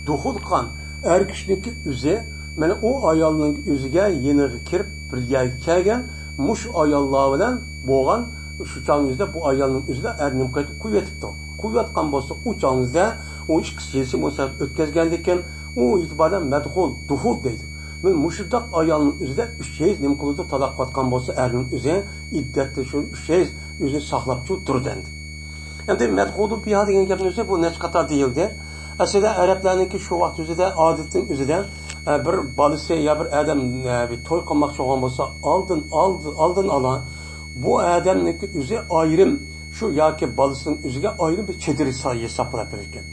duhul qilgan er kishiniki o'zi mana o ayolning o'ziga yeniga kirib bir yerga kelgan mush ayollar bilan bo'lgan shu chog'ingizda bu ayolning o'zida erning qaytib qo'yatibdi. Qo'yatgan bo'lsa u chog'ingizda o ikkisi bo'lsa o'tkazgandan u e'tibordan madhul duhul deydi. Men mushudaq ayolning o'zida 3 şey nima qildi, taloq qilgan bo'lsa erning o'zi iddatda shu 3 şey o'zini saqlab turdi. Endi madhul biha degan gapning o'zi bu necha qator deyildi. Aslida arablarningki shu vaqt o'zida odatning o'zida bir balisi ya bir adam bir to'y qilmoqchi bo'lgan bo'lsa oldin ala bu adamniki o'zi ayrim shu yoki balisining o'ziga ayrim bir chedir hisoblab bergan.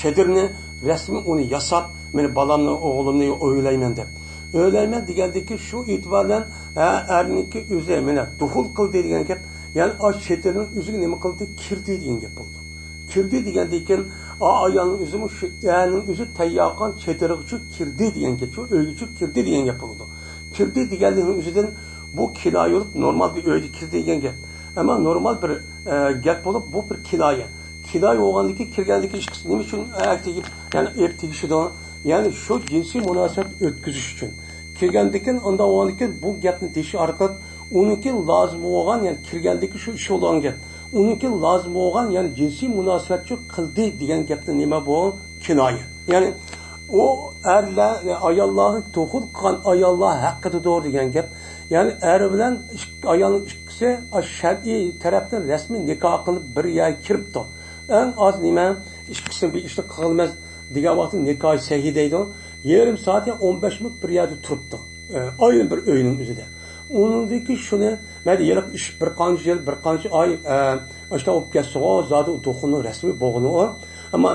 Chedirni rasmiy uni yasab, meni balamni o'g'limni o'ylayman deb. o'ylayman degandiki shu e'tibordan erninki o'zi mana duxul qildi degan gap, ya'ni chetini o'ziga nima qildi, kirdi degan gap bo'ldi. Kirdi degandan keyin ayolning o'zimi shu erning o'zi tayyoqan chetirig'ichu kirdi degan gap, shu o'ygichu kirdi degan gap bo'ldi. Kirdi deganning o'zidan bu kinoya normal bir o'yga kirdi degan gap. Ama normal bir gap bo'lib, bu bir kinoya. Kinoya bo'lgandiki, kirgandiki ish nima uchun tegib, ya'ni tegishida, ya'ni shu jinsiy munosabat o'tkazish uchun. Kirgandiki, undan o'g'andiki bu gapni deyish orqali uniki lozim bo'lgan, ya'ni kirgandiki shu ish bo'lgan gap. Uniki lozim bo'lgan, ya'ni jinsiy munosabatchi qildi degan gapni nima bu? Kinoya. Ya'ni o erlar, ayollarni to'qul qilgan ayollar haqida doğru degan gap. Yani er bilan ayolning ikkisi shar'iy tarafdan rasmiy nikoh qilib bir yerga kiribdi. Eng oz nima ikkisi bir ishni qilmas degan vaqtda nikoh sahih deydi. Yarım saat 15 minut bir yerda turibdi. Ayrı bir o'yinning o'zida. Uningdiki shuni mayli yilib ish bir qancha yil, bir qancha oy ashta olib ketsa, zodi to'qinni rasmiy bo'lgani o. Ammo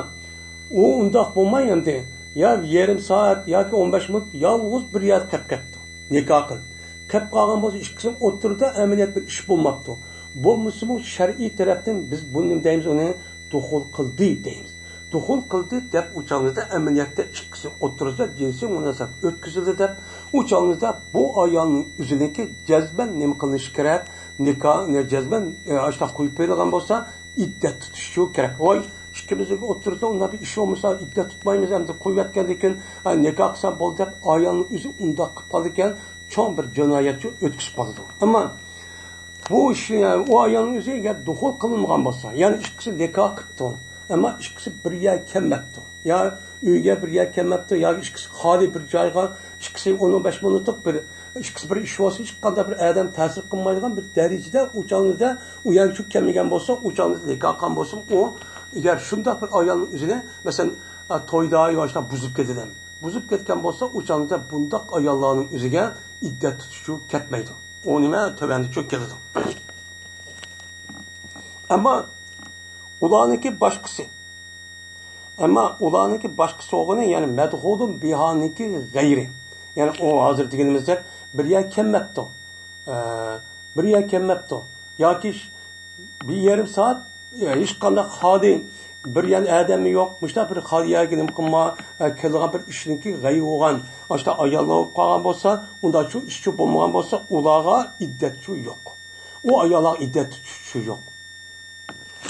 u undoq bo'lmaydi. Ya yarım saat yoki 15 minut yolg'iz bir yerda qilib ketdi. Nikoh qilib. Kep qalğan bolsa ikkisinin o'tirda amaliyat bir ish bo'lmabdi. Bo'lmasa bu shar'iy tarafdan biz buni deymiz, uni duxul qildi deymiz. Duxul qildi deb o'chog'imizda amaliyatda ikkisi o'tirda jinsiy munosabat o'tkazildi deb o'chog'imizda bu ayolning o'ziniki jazban nima qilish kerak? Nikoh, jazban ashta qo'yib qo'yilgan bo'lsa, iddat tutishi kerak. Voy, ikkimizga o'tirda unda bir ish bo'lmasa, iddat tutmaymiz, endi qo'yayotgandan keyin nikoh qilsa bo'ldi deb ayolning o'zi undoq qilib qoldi ekan. Çoğun bir cinayetçi ötküsü kaldı. Ama bu iş, yani, o ayağının üzerine duhul kılınmayan olsa, yani ikisi nikah kıptı. Ama ikisi bir yer kelmepti. Ya üyge bir yer kelmepti, ya ikisi hali bir cayga, ikisi 15 minutluk bir, ikisi bir iş olsa, hiç kadar bir adam tesir kılmaydıgan bir derecede uçağınızda uyan çok kelmegen olsa, uçağınızda nikah kan olsa, o eğer şunda bir ayağının üzerine, mesela toyda yaşta buzup gidilen. Buzup ketken olsa, uçağınızda bundak ayarlarının üzerine iddet tutuşu ketmeydi. O nime töbendi çok geldi. Ama ulanınki başkası. Ama ulanınki başkası olduğunu yani medhudun bihaniki gayri. Yani o hazır dediğimizde bir yer kemmepti. Bir yer kemmepti. Ya ki bir yarım saat hiç kandak hadi bir yer adamı yok. Müşta bir hadiye gidim kılma kelgan bir işinki gayri olan. İşte ayarlanıp kalan olsa, onda şu işçi bulmayan olsa, ulağa iddetçi yok. O ayarlar iddetçi yok.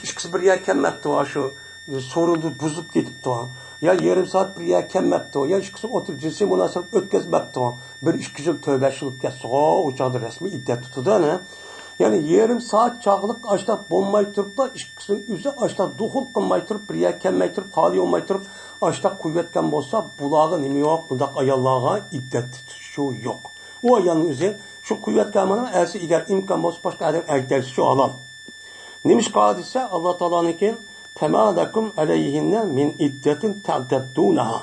İkisi bir yer kemmepti o şu soruldu, buzup gidipti o. Ya yarım saat bir yer kemmepti o. Ya ikisi otur cinsi münasebet ötkezmepti o. Bir iki yıl tövbe şılıp geçse o uçağı resmi iddet tutudu ne? Yani yarım saat çağlık açta bulmay turup da ikisinin yüzü açta duhul kılmay turup bir yer kemmay turup hali olmay turup açta kuvvetken olsa bulağı nemi yok, bundak ayarlığa iddet tutuşu yok. O ayarın yüzü şu kuvvetken bana elsi eğer imkan olsa başka adam erkeklersi şu alan. Neymiş kadise Allah Teala'nın ki فَمَا لَكُمْ عَلَيْهِنَّ مِنْ اِدَّةٍ تَعْتَبْدُونَهَا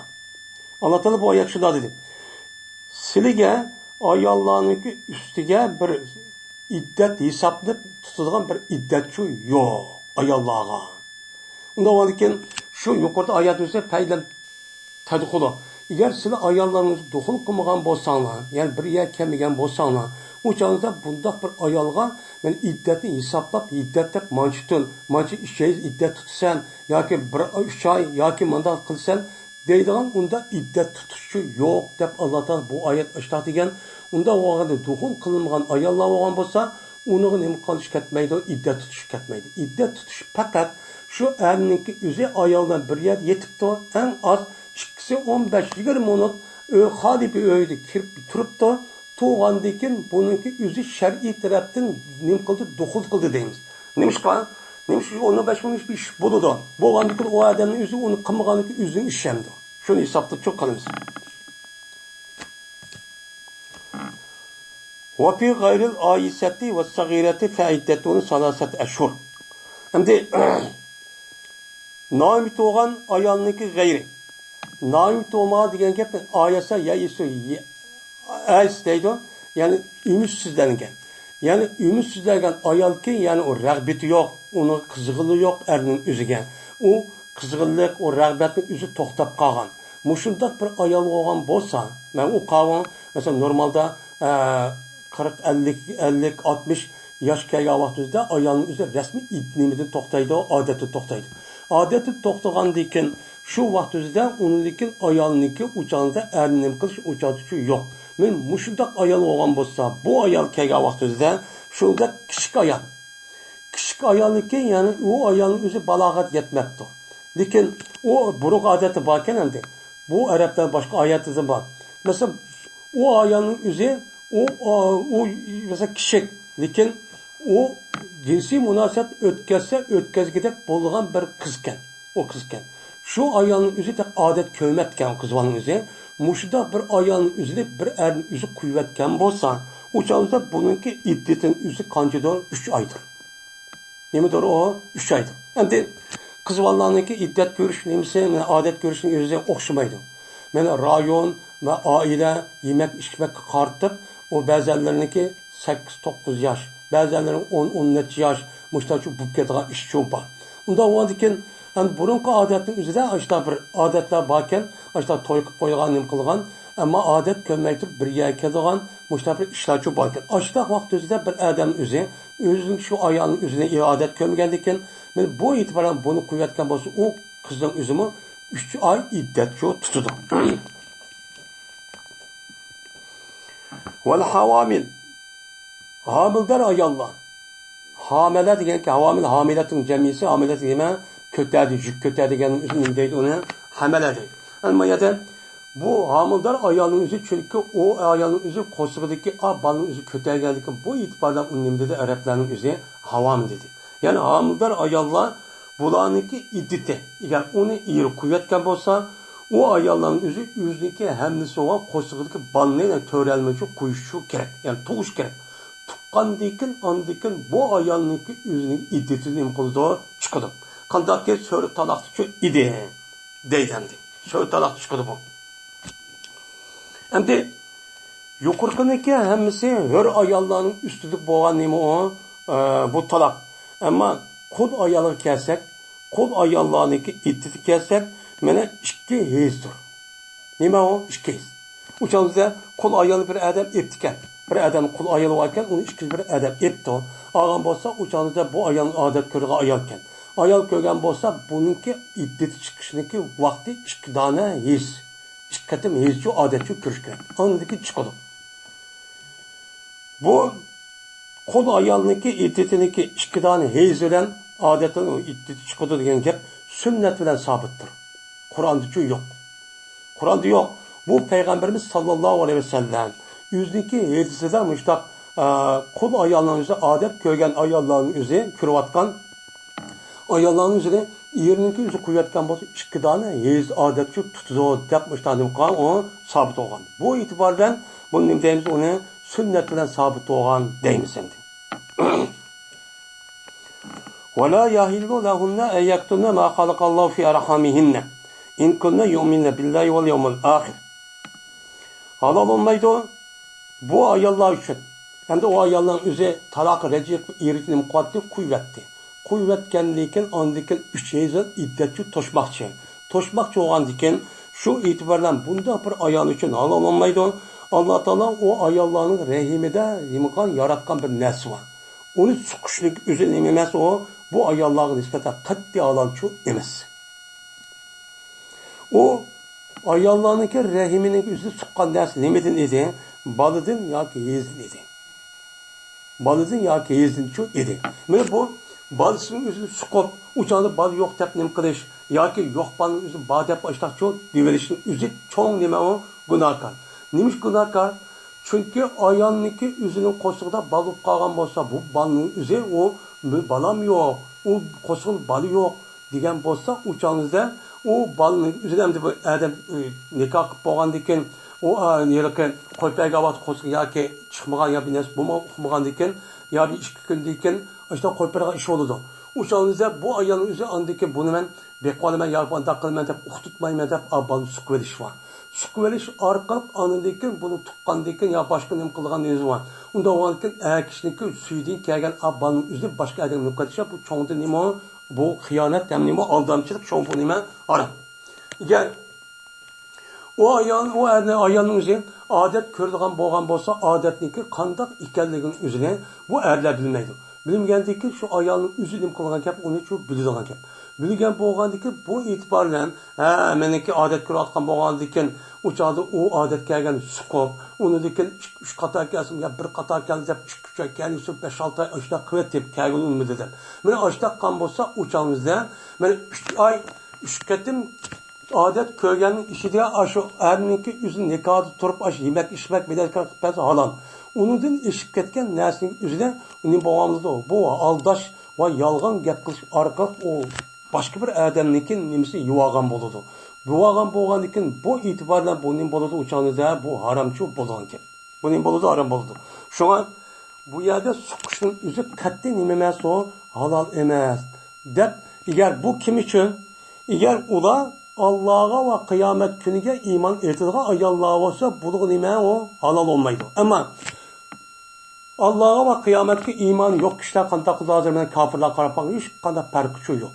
Allah Teala bu ayet şurada dedi. Silige ayarlarının üstüge bir iddet hesaplayıp tutulgan bir iddetçi yok ayarlığa. Onda varken şu yukarıda ayet üzere peylem tadikulu. Eğer size ayarlarınızı dokun kılmagan bolsanlar, yani bir yer kemigen bolsanlar, uçağınızda bundak bir ayarlığa yani iddeti hesaplap, iddetle mançı işeyiz iddet tutsan, ya ki bir 3 ay, ya ki mandat kılsan, deydiğin onda iddet tutuşu yok deyip Allah'tan bu ayet açtı degen, onda o ağada dokun kılmagan ayarlığa olan bolsa, onun nemi kalış ketmeydi, iddet tutuşu ketmeydi. İddet tutuşu fakat şu erninki üzeri ayardan bir yer yetipti, en az ikisi 15-20 minut hali bir öydü kirip turuptu. Tuğandakin bununki üzü şer'i taraftan nem kıldı, dokul kıldı deyimiz. Neymiş ki? Neymiş ki 15 minut bir iş buludu. Boğandakin o adamın üzü onu kımıgandakin üzünün işlemdi. Şunu hesaplı çok kalımız. وَفِي غَيْرِ الْآيِسَةِ وَالصَّغِيرَةِ فَعِدَّتُونَ سَلَاسَةِ أَشْهُرٍ Şimdi naimit olan ayağındaki gayri. Naimit olmağı diyen gep ayasa ya isu deydi. Yani ümitsizlengen. Yani ümitsizlengen ayal ki yani o rağbeti yok, onun kızgınlığı yok erinin üzügen. O kızgınlık, o rağbetin üzü toxtab qalğan. Muşundaq bir ayol olgan bolsa, men o qavun mesela normalda 40, 50, 60 yaş kelgan vaqtida ayolning o'zi rasmiy nimeden to'xtaydi, odati to'xtaydi. Odati to'xtagandan keyin shu vaqtida uningkin ayolniki uchanda ernim qilish uchadichi yo'q. Men mushundaq ayol olgan bo'lsa, bu ayol kelgan vaqtida shunda kichik ayol. Kichik ayolniki, ya'ni u ayolning o'zi balog'at yetmabdi. Lekin o buruk adeti varken endi. Bu Araplar başka ayetizm var. Mesela o ayolning o'zi o mesela kişi, lekin o cinsi münasebet ötkazgidek bo'lgan bir qizken. O qizken. Şu ayolning o'zi tek adet ko'rmatgan qizning o'zi, mushida bir ayolning o'zida bir erning o'zi kuyvatgan bo'lsa, o chog'da buningki iddetin o'zi qanchadir 3 oydir. Nimadir o? 3 oydir. Endi qizvallarniki iddet görüş nemisi, adet görüşünün özüne okşamaydı. Mene rayon ve aile yemek içmek kartıp, o bazılarınınki 8-9 yaş, bazılarının 10-13 yaş, müştaçı bu kadar iş çoğba. Onda o andikin, yani burunki adetin üzerinde işte bir adetler varken, işte toykıp koygan, nem kılgan, ama adet kömektir bir yer kedigan, müştaçı işler çoğba varken. Açta vakti üzerinde bir adam özünün şu ayağının üzerine adet kömgendikken, bu itibaren bunu kuvvetken olsa o kızın üzümü 3 ay iddet tutudu. Vel havamil. Hamildar ayallah. Hamile degen ki hamiletin cemisi, hamilet degen kötüdi, yük kötüdi degen üzümün deydi onu hamile deydi. Ama ya da bu hamildar ayalın üzü çünkü o ayalın üzü kosuğudaki balın üzü kötüye geldikken bu itibarla onun dedi Arapların üzü havam dedi. Yani hamildar ayallar bulanınki iddeti. Eğer onu iyi kuvvetken olsa o ayalların yüzdeki hemlisi olan kosuğudaki balıyla törelmeci kuyuşu gerek. Yani tuğuş gerek. Tukkan dikin andikin bu ayalınki yüzünün iddetini imkıldı çıkıdı. Kandaki söyle talakçı idi. Deylendi. Söyle talakçı çıkıdı bu. Hem de yukarıdaki hemisi her ayalların üstüdük boğan neymi o bu talak. Ama kod ayalı kelsek, kod ayallarınki iddeti kelsek, mene 2 hezdir. Neymi o? 2 hez. Uçağımızda kod ayalı bir adam eptiken. Bir adam kod ayalı varken, onu 2 bir adam epti o. Ağam bolsa, uçağımızda bu ayalın adet körüge ayalken. Ayal körgen bolsa, bununki iddeti çıkışındaki vakti 2 tane hez. 2 katım hezci adetçi kürüş gerek. Anındaki çıkalım. Bu kol ayalınki iddetiniki 2 tane heyz bilen adetin o iddeti çıkıdı degen gap sünnet bilen sabittir. Kur'an'da yok. Kur'an'da yok. Bu Peygamberimiz sallallahu aleyhi ve sellem yüzdeki heyzisinden müştak kol ayalının üzerine adet köygen ayalların üzerine kürvatkan ayalların üzerine yerininki yüzü kuvvetken bolsa 2 tane heyz adetçi tutudu yapmışlar demek o sabit olgan. Bu itibardan bunun deyimiz onu sünnet bilen sabit olgan deyimiz şimdi. وَلَا يَحِلُّ لَهُنَّ اَنْ يَكْتُمْنَ مَا خَلَقَ اللّٰهُ فِي أَرْحَامِهِنَّ اِنْ كُنَّ يُؤْمِنَّ بِاللّٰهِ وَالْيَوْمِ الْآخِرِ. Halal olmaydı bu ayallar için. Hem de o ayalların üzeri talak recep iritini mukaddi kuvvetti. Kuvvetkenliken andiken 3 heyzel iddetçi toşmakçı. Toşmakçı olan diken şu itibardan bunda bir ayal için halal olmaydı. Allah Teala o ayalların rehimide yımıkan yaratkan bir nesli var. Onu sıkışlık üzerine emez o bu ayalların nispeten katli alan çok emez. O ayallarınki rehiminin üzerine sıkkan nesli nemedin idi? Balıdın ya ki yezdin idi. Balıdın ya ki yezdin çok idi. Böyle bu balısının üzerine sıkıp uçağında balı yok tep nem kılış ya ki yok balının üzerine bağ tep açtak çok divelişin üzerine çoğun neme o günahkar. Neymiş günahkar? Çünkü ayağınınki üzünün kosuğunda balıp kalgan bolsa bu balının üzeri o balam yok. O kosuğun balı yok. Digen bolsa uçağınızda o balının üzerinde de adam nikah boğan diken o yerken koypayga bat kosuğu ya ki çıkmagan ya bir nes bulmagan diken ya bir 2 gün diken işte koypayga iş oldu. Uçağınızda bu ayağının üzeri andaki bunu ben bekvalı ben yapanda kılmen dep uhtutmaymen dep balı sıkıveriş var. Sıkıveriş arkalık anındayken bunu tukkandaken ya başka nem kılgan neyiniz var. Onda o anındayken kişininki süydüğün kelgen balının üzeri başka adam nukadışa bu çoğunda neymi bu hıyanet dem neymi aldamçılık çoğun bu neymi ara. Eğer O ayolning o'zi odat ko'radigan bo'lgan bo'lsa, odatniki qandoq ekanligini o'zini bu erlar bilmaydi. Bilmagandiki shu ayolning o'zi nim qilgan gap uni shu biladigan gap. Bilgan bo'lgandiki bu e'tibor bilan meniki odat ko'rayotgan bo'lgandikin uchoqda u odat kelgan suqib, unidikin 3 qator kelsin yo 1 qator keldi deb 3 keldi 5-6 oy ashta qilib deb kelgan umidi deb. Mana ashta qan bo'lsa uchoqimizda mana 3 oy 3 qatim odat ko'rganning ishida shu erninki o'zi nikohda turib ash yemak ichmak bilan qilib halol. Unidan ishib ketgan narsaning o'zida uning bo'g'amizda bu aldash va yolg'on gap qilish orqali u boshqa bir odamniki nimasi yuvagan bo'ladi. Yuvagan bo'lgandan keyin bu e'tibor bilan buning bo'ladi o'changizda bu haromchi bo'lgan gap. Buning bo'ladi harom bo'ladi. Shunga bu yerda suqishning o'zi qat'iy nima emas o halol emas deb agar bu kim uchun agar ular Allah'a ve kıyamet günüge iman ettiği ayollar olsa bu nima o halal olmaydı. Ama Allah'a ve kıyametki iman yok kişiler kanda kızlardır ben kafirler karapaq hiç kanda farkı yok.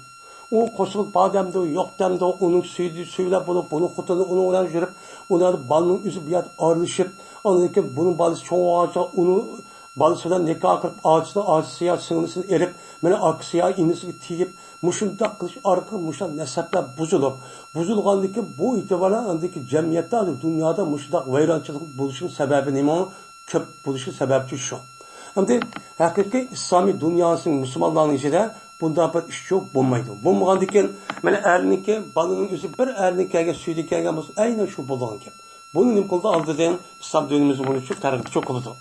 O koşulup bademde yok demde onun suyla bulup bunun kutunu onu oradan jürüp onları balının yüzü bir yer arılışıp anladın ki bunun balısı çoğu ağaca onu balısından nikah kırıp ağaçsıya sığınısını erip beni aksıya inisini tiyip muşunda kılıç arka muşa nesepler buzulgandaki bu itibarla andaki cemiyette dünyada muşunda vayrançılık buluşun sebebi neymi o? Köp buluşun sebebi şu. Hem de hakiki İslami dünyasının Müslümanların içinde bunda bir iş yok bulmaydı. Bulmagandaki beni erninki balının yüzü bir erninkiye süydü kelgen olsun aynen şu bulduğun gibi. Bunun imkulda aldı diyen İslam dinimizin bunu çok tarihli çok oldu.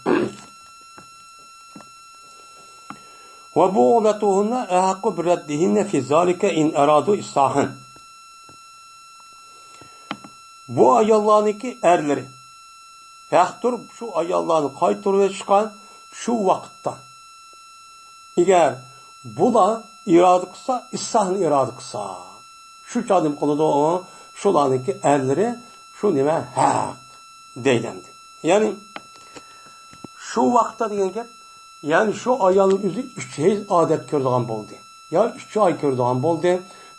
وَبُعْلَتُهُنَّ اَحَقُّ بِرَدِّهِنَّ فِي ذَٰلِكَ اِنْ اَرَادُوا اِصْلَاحًا. Bu ayollarınki erleri haktır şu ayollarını kaytırıya çıkan şu vakitte. Eğer bula iradı kısa, İslah'ın iradı kısa. Şu cadım konuda o, şularınki erleri şu nime hak deylendi. Yani şu vakitte diyen gel, yani şu ayolun yüzü 3 adet körduğun boldu. Ya 3 ay körduğun boldu.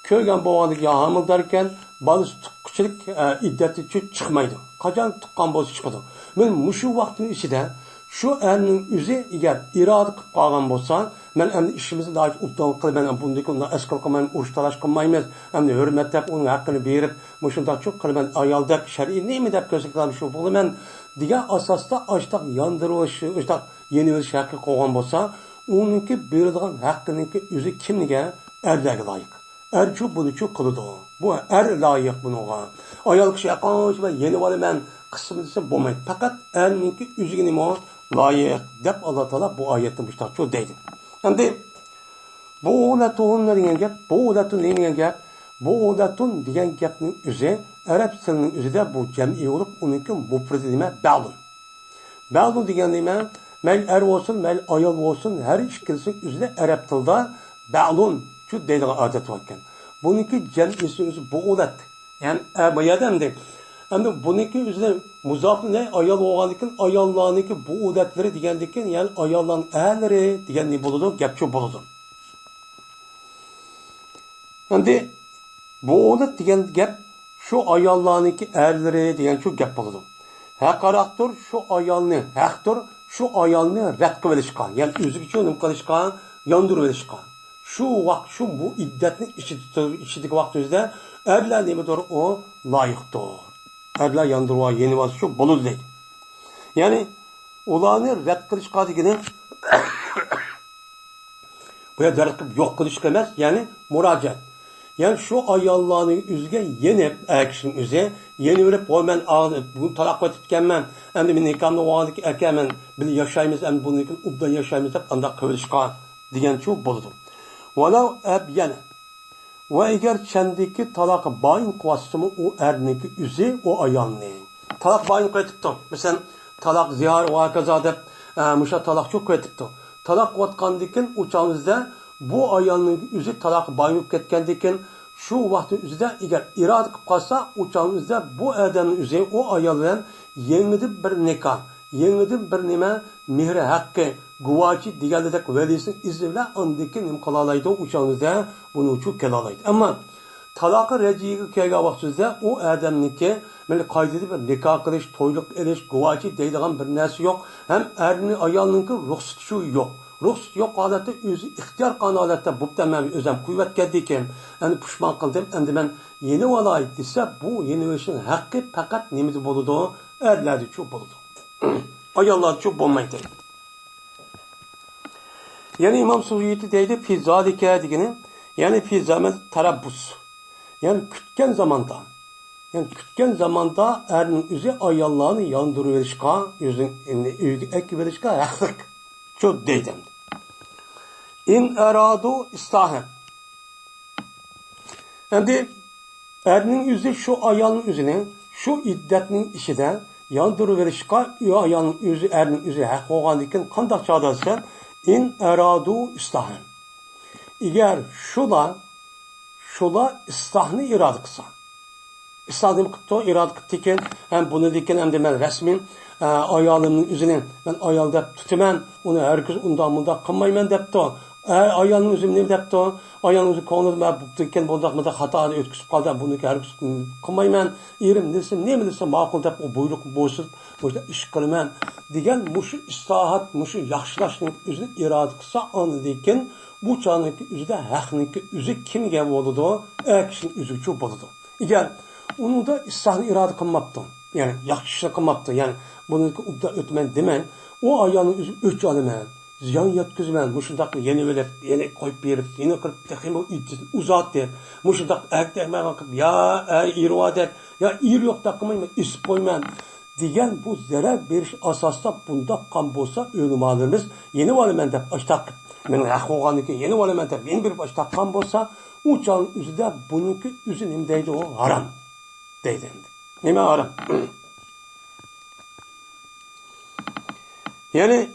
Körgen boğandık ya hamil derken bazı tutkuşuluk iddeti çıkmaydı. Kaçan tukkan bozu çıkmadı. Ben şu vaktin içinde şu erinin yüzü eğer iradı kıp kalgan bolsa ben hem işimizi daha uptan kılıp ben bundaki ondan eskal kılmayım, uruş talaş kılmayımız. Hem de hürmet dep onun hakkını verip muşunda çok kılıp ben ayal dep şer'i neymi dep gözüklerim şu bulu ben diye asasta açtak yandırışı, açtak yeni bir şarkı koygan bolsa onunki verildiğin hakkınınki yüzü kimlige erlerge layık. Er şu bunu çok kılıdı o. Bu er layık bunu o. Ayal kişi yakınca ben yeni var ben kısmı dese bulmayın. Fakat erninki yüzüğünü o layık dep Allah Teala bu ayetin bu çok deydi. Şimdi bu ulatun diyen gap, bu ulatun diyen gap, bu ulatun diyen gapın üzeri Arap dilinin üzerinde bu cem'i olup onunki mufredi deme ba'lun. Ba'lun diyen deme mel er olsun, mel ayol olsun her ikisinin üzerinde Arap dilde ba'lun şu deydiği adet varken. Bununki cem'isi üzeri bu ulat. Yani bayadem de. Hem bununki üzerinde muzafı ne ayol oğanlıkın ayollarınki bu ulatları diyendikin yani ayolların erleri diyen ne buludu? Gapçı buludu. Şimdi bu ulat diyen gap şu ayollarınki erleri diyen şu gap buludu. Hakarattur şu ayolını, haktır şu ayolını red kıvılışkan. Yani üzük için önüm kılışkan, yandırılışkan. Şu vakt, şu bu iddetlik işittik vaktimizde erler neymi doğru o layıktır. Erler yandırığa yeni vazı şu bulur değil. Yani olanı red kılışkan dikini buraya red kılıp yok kılışkan emez. Yani müracaat. Yani şu ayollarını üzge yeni kişinin üze yeni verip o ben bunu talak etip gelmem. Hem de bir nikamda o andaki erkeğe ben bir yaşayımız hem bunu ubdan yaşayımız hep anda kılışkan diyen şu bulur. Velav ebyene. Ve eğer kendiki talak bayın kuvasımı o erdinki üze o ayağını. Talak bayın kuvvetipti. Mesela talak zihar o arkazadep muşa talak çok kuvvetipti. Talak kuvvetkandikin uçağınızda bu ayağının üze talak bayın ketkendikin şu vaktin üzerinde eğer irad kıp kalsa uçağınızda bu erdinin üze o ayağının yenidip bir nikah, yenidip bir nime mihre hakkı Guvaçı diğerledek velisinin izniyle andaki nimkalalaydı uçağınızda bunu uçup kelalaydı. Ama Talaqı rəciyiga kelgan vaqtida o adamniki mana qaydada bir nikoh qilish, to'yliq elish, guvochi deydigan bir narsa yo'q. Ham erni ayolninki ruxsati shu yo'q. Ruxsat yo'q holatda o'zi ixtiyor qilgan holatda bo'pti men o'zim quyvatgandikim. Endi pushmon qildim. Endi men yeni olay desa bu yeni olishning haqqi faqat nimada bo'ladi? Erlarda shu bo'ladi. Ayollar shu bo'lmaydi. Yani İmam Suyuti deydi fi zalike degeni, yani fi zaman tarabbus. Yani kütken zamanda erinin üzü ayollarını yandırıverişka, yüzün ek verişka hakkık. Çok deydim. İn eradu istahem. Yani erinin üzü şu ayolun üzüne, şu iddetinin işi de yandırıverişka, ayolun üzü erinin üzü hak olan diken kandak çağdırsa, in eradu istahem. Eğer şula istahni irad kısa. İstahni kıptı, irad kıptıken, hem bunu diken hem de ben resmin ayalımın üzerine, ben ayal dep tutumen, onu herkes ondan bunda kılmaymen depti. Ayalının üzerine ne depti? Ayalının üzerine konuda ben diken bunda hata ötküsüp kaldı, bunu herkes kılmaymen, yerim desin, ne mi desin, makul dep, o buyruk boğusuz, iş kılmen. Digen muşu istahat, muşu yaxşılaşının üzerine irad kısa anı diken, bu çağınınki üzüde haqninki üzü kimge boludu? Kişinin üzü çok boludu. Eğer onu da istahını irade kılmaptı. Yani yaxşı kılmaptı. Yani bununki ubda ötmen demen. O ayağının üzü öç alımen. Ziyan yetkizmen. Muşundak yeni verip, yeni koyup verip, yeni kırıp tekimi o iddisin uzat der. Muşundak ekmek akıp ya irva der. Ya ir yok takımıyım isip koyman. Diyen bu zarar veriş asasda bunda kan bolsa ölüm alırız. Yeni valiment hep açtak. Benim hakkıqanlıkı yeni valiment hep yeni bir açtak kan bolsa o çağın üzüde bununki üzü nimdeydi o haram. Deydi. Nime haram? Yani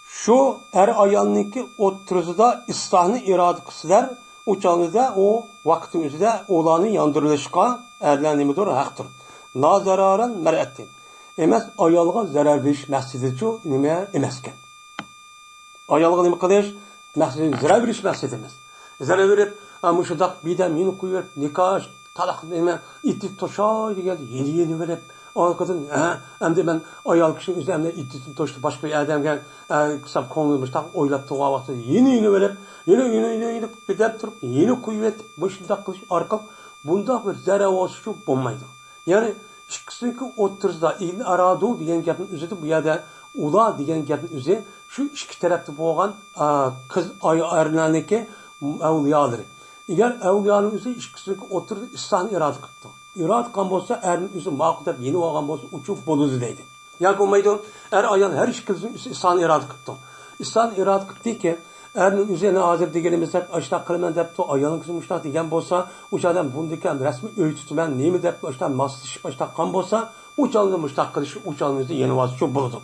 şu ayalınki oturuzda istahını irade kısılar o çağında o vaktin üzüde olanı yandırılışka erlenimidir haktır. La zararan mer'ettin. Emas ayolga zarar verish maqsadichu nima emaskan. Ayolga nima qilish maqsadi zarar verish maqsadi emas. Zarar verib, mushudaq bidam meni qo'yib nikoh talaq nima itit to'shay degan yeni verib orqadan endi men ayol kishi o'zimni itit to'shdi boshqa bir odamga qisab ko'nglimni taq o'ylab turgan vaqtda yeni verib yeni bidab turib yeni qo'yib mushudaq qilish orqali bunda bir zarar olsa bo'lmaydi. Ya'ni İkisinin o'ttirizda ilni aradu degan gapning o'zida bu yerda ula degan gapning o'zi shu ikki tarafda bo'lgan qiz erlarniki avliyolari. Agar avliyoning o'zi ikkisini o'ttirdi istahni irod qilibdi. Irod qilgan bo'lsa erning o'zi ma'qul deb yeni olgan bo'lsa uchib bo'ladi deydi. Yo'q bo'lmaydi. Ayol har ikkisining istahni irod qilibdi. Istahni irod qilibdiki erning o'zini hozir deganimizda ashtaq qilaman debdi, ayolning qizi mushtaq degan bo'lsa, o'sha odam bundikan rasmiy uy tutaman, nima deb ashtaq moslashib ashtaqgan bo'lsa, o'shalni mushtaq qilish, o'shalni yana voschi bo'ladi.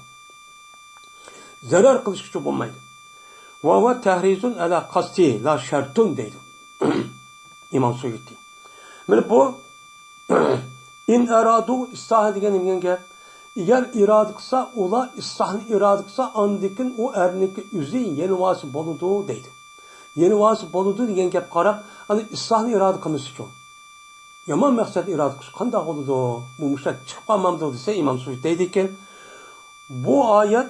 Zarar qilish uchun bo'lmaydi. Va va tahrizun ala qasti la shartun deydi. İmam Suyuti. Mana bu in aradu istah degan gap. Eğer irade kısa, ola istahni irade kısa, andikin o erniki üzü yeni vası boludu deydi. Yeni vası boludu diyen gap qarab, hani istahni irade kılması için. Yaman maksat irade kısa, kanda boludu, bu müştak çıkmamamdı dese İmam Suyuti deydiken, bu ayet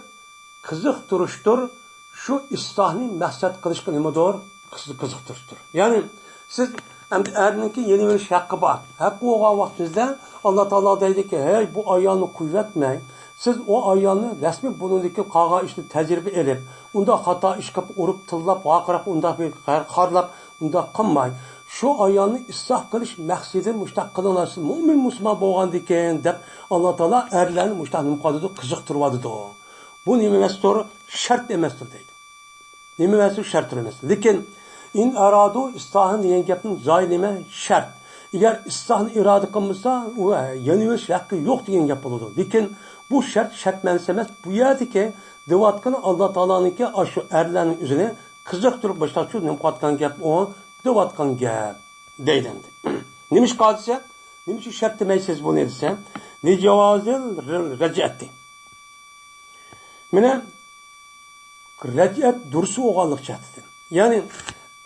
kızık duruştur, şu istahni maksat kılışkı nemadır? Kızık duruştur. Yani siz erninki yeni veriş hakkı var. Hakkı olan vaktinizde Allah Teala dedi ki hey bu ayağını kuvvetmeyin. Siz o ayağını resmi bunundaki kağa işte tecrübe edip onda hata iş kapı urup tıllap vakırap onda bir karlap onda kılmayın. Şu ayağını ıslah kılış maksidi müştak kılınarsın. Mümin Müslüman boğan diken deyip Allah Teala erlerini müştak mümkadıdı kızık durvadıdı. Bu nimemestir şart demestir deydi. Nimemestir şart demestir. Lakin in aradu istahın diyen gapning zaylime şart. Eğer istahını irade kılmışsa yeni bir hakkı yok diyen gap oldu. Lakin bu şart mensemez. Bu yerdeki devatkanı Allah Teala'nınki aşı erlerin üzerine kızık durup başta şu nemkatkan gap o devatkan gap deylendi. Nemiş kadise? Nemiş şart demeysiz bu ne dese? Ne cevazil reciyetti. Mine reciyet dursu oğallık çatıdır. Yani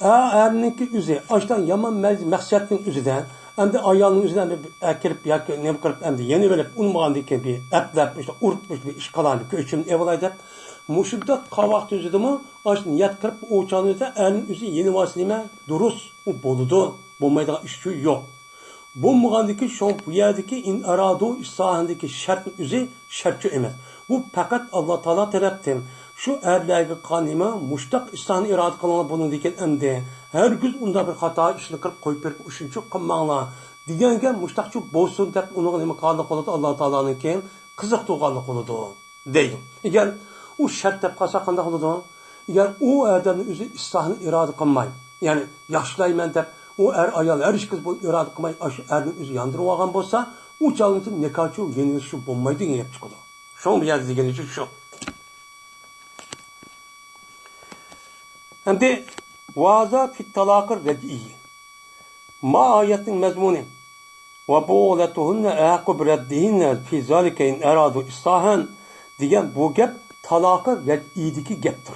Erninki üzü, açtan yaman məqsədin üzüdən, hem de ayağının üzüdən bir ekirip, ne kırıp, hem de yeni verip, unmağandaki bir epləp, işte urtmuş bir iş kalan bir köçümün ev olaydı. Muşudda kavaqt üzüdü mü, açtan yat kırıp, o çanın üzüdə, ernin üzü yeni vasilime duruz, o boludu, bulmaydığı iş yok. Bu muğandaki şu bu yerdeki in aradu isahandaki şartın üzü şartçı emez. Bu fakat Allah Teala taraftan şu erlerge kanima muştak İsa'nın irade kılana bunu diken emdi. Her gün onda bir hata işini kırıp koyup verip üçüncü kılmağına digenge muştakçı bolsun dep onun nime kanlık oldu Allah Teala'nın ki kızık doğanlık oldu deydim. Eğer o şart dep kalsa kandak oldu. Eğer o adamın üzü İsa'nın irade kılmay. Yani yaşlayman dep o ayal her iş kız bu irade kılmay erinin üzü yandırıp algan bolsa o çalıntın ne kaçı yeni şu bulmaydı diye yap çıkıyor. Şu bir yer degeni şu. Hem de vaza fit talakır reci'i. Ma ayetin mezmuni. Ve buğletuhunne ehakkub reddihinne fi zalikeyn eradu istahen diyen bu gep talakır reci'deki geptir.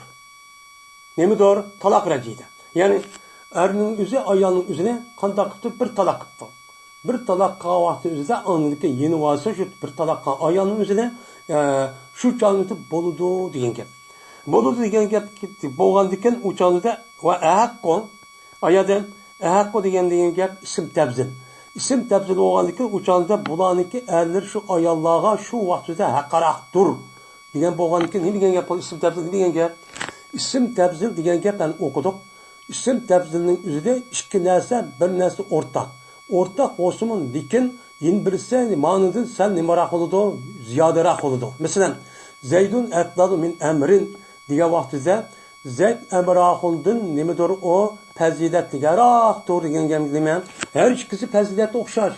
Ne mi doğru? Talak reci'de. Yani erinin üzü ayağının üzerine kantakıptı bir talak kıptı. Bir talak kahvaltı üzerinde anladık yeni varsa şu bir talak ayağının üzerine şu çalıntı boludu diyen gep. Boludu diyen gep gitti. Boğan diken o çalıntı ve ehakko ayadan ehakko diyen gep isim tebzil. İsim tebzil oğan diken o çalıntı bulanıki erler şu ayallığa şu vaktide hakarak dur. Diyen boğan diken ne diyen gep isim tebzil diyen gep. İsim tebzil diyen gep ben okuduk. İsim tebzilinin üzerinde iki nerse bir nerse ortak. Ortak olsumun dikin yin birisi manıdın sen nimarak oludu, ziyaderak oludu. Mesela Zeydun etladu min emrin diye vaktide Zeyd emrakundun nimidir o faziletli garak doğru diyen her ikisi faziletli okşar.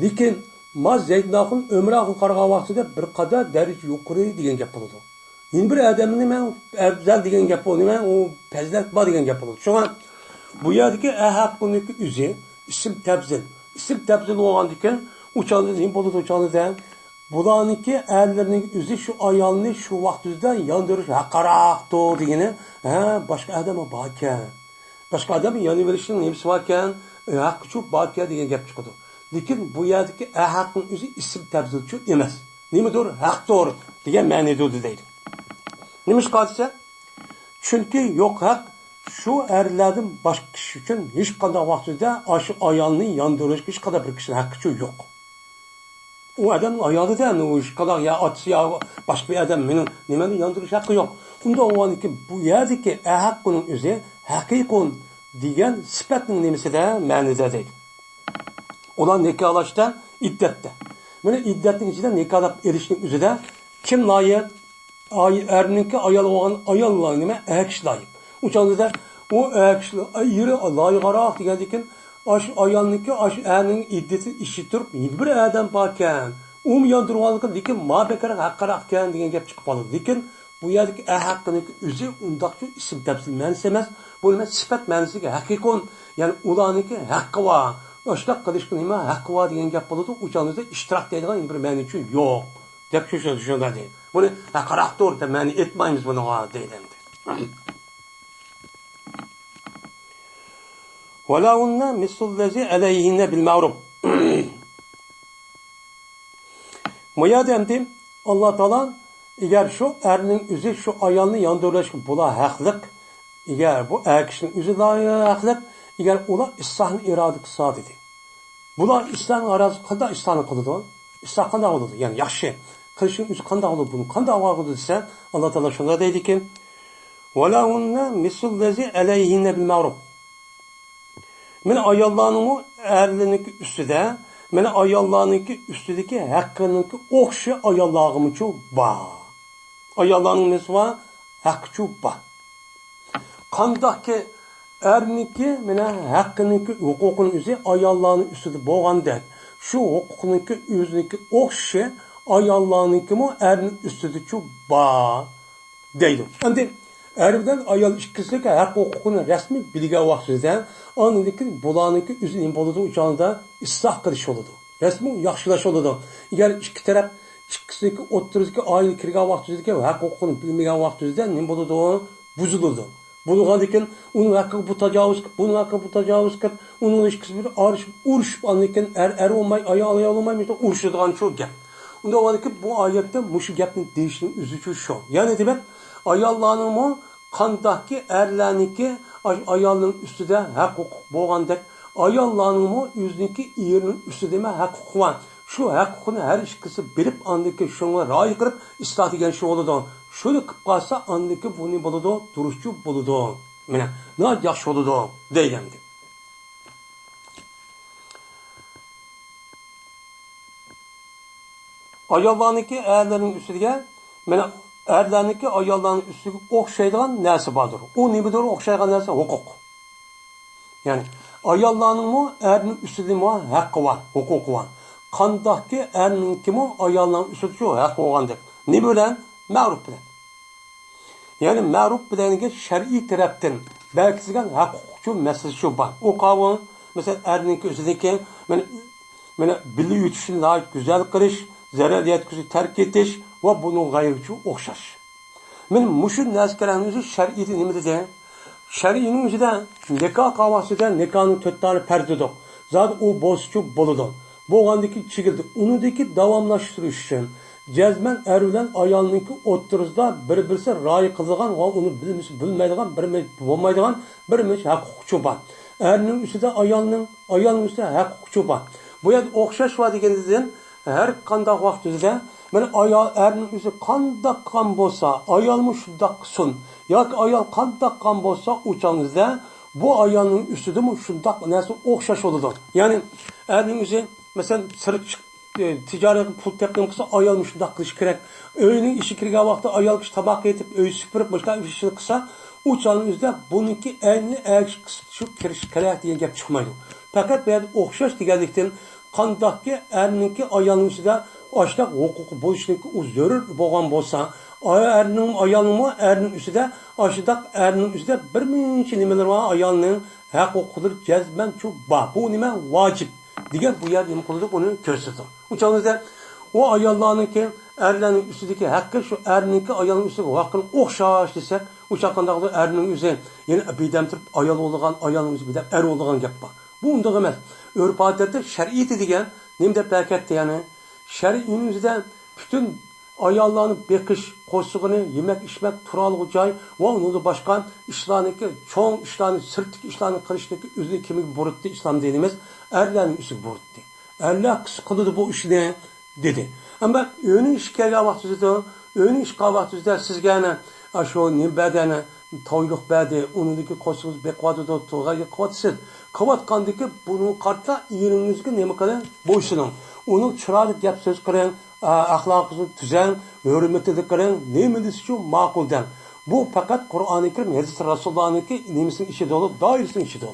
Dikin ma Zeydnakun ömrakun karga vaktide bir kadar derece yukarı diyen gap oludu. Yin bir adamın hemen erzal diyen gap oludu. O fazilet ba diyen gap oludu. Şu an bu yerdeki ehakkuniki üzü isim tebzil. İsim tebzil olan diken uçanlı zihim boludu uçanlı den. Bulanıki erlerinin üzü şu ayalını şu vaktüzden yandırış hakarak doğru diyene. Başka adama bakken. Başka adamın yanı verişinin hepsi varken hakkı çok bakken diye gap çıkıyordu. Lakin bu yerdeki ehakın üzü isim tebzil şu emez. Değil mi doğru? Hak doğru. Diye mani doğru deydi. Neymiş kadise? Çünkü yok hak şu erlerden başka kişi için hiç kadar vaktide aşı ayağını yandırış hiç kadar bir kişinin hakkı yok. O adamın ayağı da o hiç kadar ya atsı ya başka bir adam benim nemenin yandırış hakkı yok. Bunda o an ki bu yerdeki hakkının üzeri hakikun diyen sıfatının nemesi de manide değil. Olan nikahlaştan iddette. Böyle iddetin içinde nikahla erişkin üzere kim layık? Erninki ayalı olan ayalı neme erkek layık. Uçanda da o yeri layık ararak diyen ayağındaki ernin iddeti işitir. Bir adam varken yandırmalıkın dikin ma bekarak hakkarakken diyen gap çıkıp alır. Dikin bu yerdeki hakkındaki üzü undakçı isim tepsil menisi emez. Bu neme sıfat menisi hakikon yani ulanıki hakkı var. Aşlak kılışkın neme hakkı var diyen gap alır. Uçanda da iştirak dediğin bir menisi yok. Tek şu şunda değil. Bunu hakarak doğru da mani etmeyimiz bunu değil hem de. وَلَهُنَّ مِثُلُ الَّذِي عَلَيْهِنَّ بِالْمَعْرُوفِ Muyademdi Allah Teala eğer şu erinin üzü şu ayağını yandırılışın bula haklık eğer bu erkişinin üzü haklık eğer ola İsa'nın iradı kısa dedi. Bula İsa'nın arazı kadar İsa'nın kılıdı. İsa kadar oldu yani yaşlı. Kışın üzü kadar oldu bunu kadar oldu ise Allah Teala şunda dedi ki وَلَهُنَّ مِثُلُ الَّذِي عَلَيْهِنَّ بِالْمَعْرُوفِ Mene ayallarının erlininki üstüde, mene ayallarınki üstüdeki hakkınınki okşu ayallağımı çok ba. Ayallarının mesela hakkı çok ba. Kandaki erninki mene hakkınınki hukukun üzeri ayallarının üstüde boğandak. Şu hukukununki üzerindeki okşu ayallarınki mu ernin üstüde çok ba. Deydim. Şimdi Erbiden ayal ikisindeki hak hukukunu resmi bilge vaxtida anındaki bulanıki üzerinin boludu uçağında ıslah kılış oldu. Resmi yaxşılaş oldu. Eğer iki taraf ikisindeki oturuzdaki aile kirga vaxtidagi hak hukukunu bilmegen vaxtida ne boludu? Buzulurdu. Bundan diken onun hakkı bu tecavüz kıp, bunun hakkı bu tecavüz kıp, onun ilişkisi bir uruş andiken olmay, ayal olmay, işte uruşudan çok gap. Onda var ki bu ayette muşu gapni değişinin üzücü şu. Yani demek ayallarının mı kandaki erlerniki ayalının üstüde hak hukuk boğandek ayallarının mı yüzdeki yerinin üstüde hak hukuk var. Şu hak hukukunu her işkisi bilip andaki şuna rayı kırıp ıslah degen şu oldu. Şöyle kıp kalsa andaki bunu buludu, duruşçu buludu. Mene ne yaxşı oldu deyendi. Ayallarınki erlerin üstüge, mene erlerinki ayallarının üstüge okşaydıgan nersi vardır. O nebidir okşaydıgan nersi? Hukuk. Yani ayallarının mı erinin üstüde mi hakkı var, hukuku var. Kandaki erinin kimi ayallarının üstüde şu hakkı olandır. Ne bilen? Ma'ruf bilen. Yani ma'ruf bilenige şer'i taraftan belki sizden hak hukukçu meselesi şu var. O kavun mesela erinin üstündeki mene bilgi yutuşunu daha güzel kılış, zarar yetkisi terk etiş ve bunun gayrıcı okşaş. Men muşun neskerenimizi şer'i nimede de şer'inin üzerinde nikah kavasıda nikahın töttarı perdedik. Zaten o bozçu boludu. Bu andaki çigildi. Unudaki davamlaştırış için cezmen erülen ayalınki oturuzda bir-birisi rayı kılgan ve onu bilmeydiğen, bilmeydiğen bir hak hukukçu var. Erinin üstünde ayalının üstünde hak hukukçu var. Bu yer okşaş var degenizden her kandak vaktinde ben ayal erinin üstü kandak kan bolsa ayalmış şundak sun. Ya ayal kandak kan bolsa uçağınızda bu ayalının üstüde mi şundak nasıl okşaş oldu. Yani erinin üstü mesela sırık ticaret pul tekniği kısa ayalmış şundak kılış gerek. Öğünün işi kirge vakti ayal kış tabak yetip öğü süpürüp başka işini kısa uçağının üstüde bununki elini şu kiriş gerek diye gap çıkmaydı. Fakat ben okşaş digeldikten kandaki erninki ayalının üstüde aşkak hukuku buluşunki uzörür boğan bolsa erinin ayalının erinin üstüde aşkak erinin üstüde bir minçi nimeler var ayalının hak hukukudur cezmen çok bağ. Bu nime vacip. Diğer bu yer nime kılıdır bunu görsüzdür. Uçağınızda o ayallarınki erlerin üstündeki hakkı şu erininki ayalının üstündeki hakkını okşaş desek uçaklandaki erinin üzerine yani bidemtirip ayal olduğun ayalının üzerine bidem er olduğun gap var. Bu undaq emas. Örf adetde şer'iyeti degen nimde berketdi yani. Şer'inin üzerinde bütün ayallarını bekiş, koşsuğunu, yemek, içmek, turalı joy ve onu da başkan işlarındaki çoğun işlarını, sırtlık işlarını kılıştaki üzerine kimi buruttu İslam dinimiz erlerin üstü buruttu. Erler kılıdı bu işini dedi. Ama önün iş kahvaltısıda, önün iş kahvaltısıda siz gene aşağı ne bedene toyluk bedi, onundaki koşsunuz bekvadı da toğayı kavatsız. Kavatqandaki bunun kartla yerinizge neme kadar boysunun. Onun çıradık gap söz kırın, ahlakınızı düzen, hürmetini kırın, nemeniz şu makulden. Bu fakat Kur'an-ı Kerim, Hazreti Resulullah'ın nemesin işi dolu, dairesin işi dolu.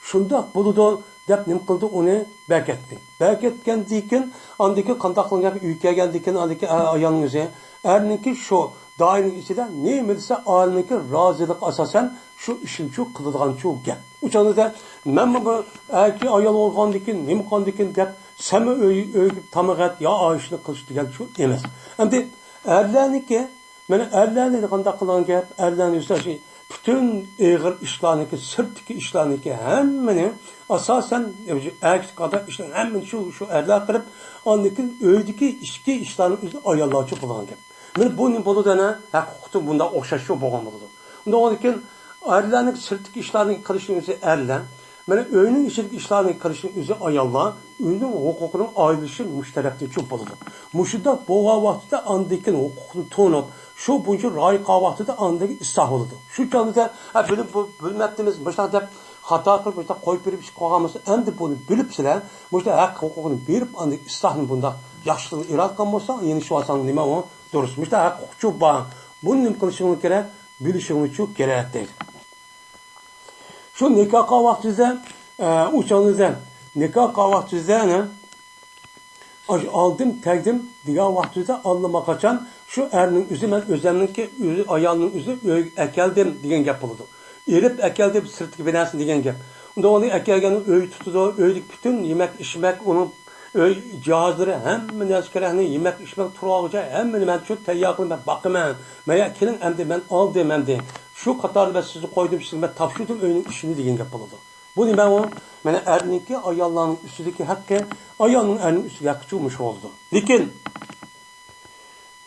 Şunda buludu, dep nem kıldı onu berketdi. Berketken diken, andaki kandaklığın gap ülkeye geldikken andaki ayağının üzerine. Erninki şu, dairenin içinde nemediyse aliniki razılık asasen şu işin çok kılıdığan çok gap. Uçağınızda men bu erki ayal olgan dikin, nem kan dikin dep semi öygüp tamıgat ya ayışını kılıçtı gel çok emes. Hem de erlerniki, men erlerni kandak kılan gap, erlerni üstü şey, bütün ağır işlarındaki, sırttaki işlarındaki hemmeni asasen erkek kadar işlerin hemmeni şu erler kırıp andaki öydeki işki işlerin üzerine ayarlar çok olan gibi. Men bu ne bolu dene hakkı bunda okşaşıyor boğan buludu. Bunda o diken erlerindeki sırttaki işlerin karışının üzerine erlen, men öğünün içindeki işlerin karışının üzerine ayarlar, öğünün hukukunun ayrılışı müşterekte çok buludu. Muşida boğa vaktide andaki hukukunu tonup şu bunca ray kahvaltıda andaki ıslah oldu. Şu canlıda bölmettiğimiz başta dep hata kılıp başta koyup verip iş koyamazsa endi bunu bilip siler başta hak hukukunu verip andaki ıslahını bunda yaxşılığını iratkan bolsa yeni şu asan nima o doğrusu başta hak hukukçu bağ. Bunun nim kılışını gerek, bilişini çok gerek değil. Şu nikah kahvaltıda uçağınızda nikah kahvaltıda ne? Aldım, terdim, diğer vaktide anlama kaçan şu erinin üzü ben özlemdeki ayağının üzü ekeldim diyen gap oldu. Erip ekeldim sırtı binersin diyen gap. Onda onu ekelgenin öğü tutudu, öğüdük bütün yemek, içmek, onun cihazları hem neskerehini yemek, içmek, turağıca hem ben çok teyyaklı ben bakımın. Meğer kilin hem de ben aldım hem de Şu qatarda ben sizni qo'ydim, sizga ben topshirdim uyning ishini degan gap bo'ladi. Bu nima u? Mana erninki ayollarning ustidagi haqqi, ayolning erning ustiga haqqi cho'mish oldu. Lekin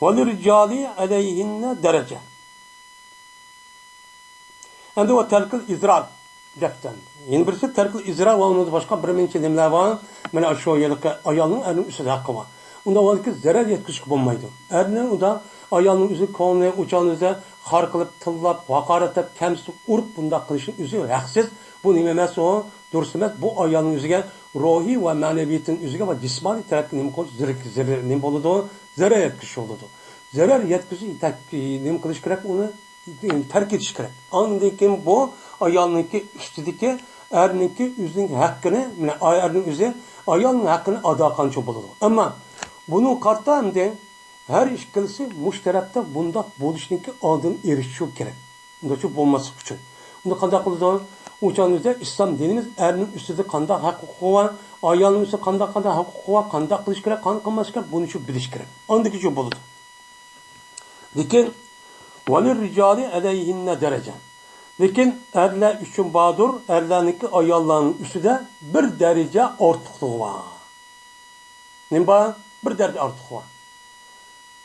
وَلِرْجَالِ عَلَيْهِنَّ دَرَجَةٌ. Endi o terkil izrar deften. Yeni birisi terkil izrar ve onun başka bir minçe demler var. Mana şu yılki ayolning erning ustida haqqi var. Unda var ki zarar yetkazib bo'lmaydi. Erning unda ayolning o'zi ko'ngli o'chog'ingizda xor qilib, tillab, haqoratlab, kamsitib, urib bunda qilishning o'zi haqsiz. Bu nima emas o? Durust emas. Bu ayolning o'ziga ruhiy va ma'naviyatning o'ziga va jismoniy tarafga nima qilish, nima bo'ladi? Zarar yetkizish bo'ladi. Zarar yetkizish nima qilish kerak? Uni terk etish kerak. Ondan keyin bu ayolninki ustidagi erninki o'zining haqqini, mana erning o'zi ayolning haqqini ado qilgancha bo'ladi. Ammo buning qartamda her ikkalisi mushtarakda bundaq bo'lishniki oldin erishish kerak. Undacha bo'lmasi uchun. Unda qanday qiladi? O'shaningizda islom dinimiz erning ustida qanday huquqi va ayolning ustida qanday huquqi va qanday qilish kerak, qanday qilmas kerak, buni shu bilish kerak. Ondakicha bo'ladi. Lekin وَلِلْرِجَالِ عَلَيْهِنَّ دَرَجَةٌ. Lekin erler üçün bağdır, erlerniki ayollarının üstüde bir derece ortaklığı var. Ne var? Bir derece ortaklığı var.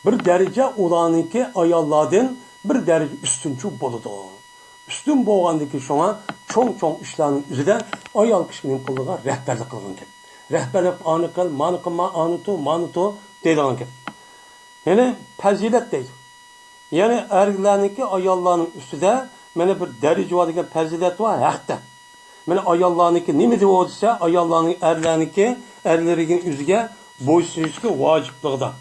Bir derece olanınki ayollardan bir derece üstünçü boludu. Üstün boğandaki şuna çoğun işlerinin üzerinde ayol kişinin kıllığa rehberlik kılgın ki. Rehberlik anı kıl, manı kılma, manı tu deyilgen ki. Yani fazilet değil. Yani erlerniki ayollarının üstüde mana bir derece var degan fazilet var haqda. Mana ayollarniki nima deb o'tsa, ayollarning erlarniki erlarining o'ziga bo'ysunishga vojibligida.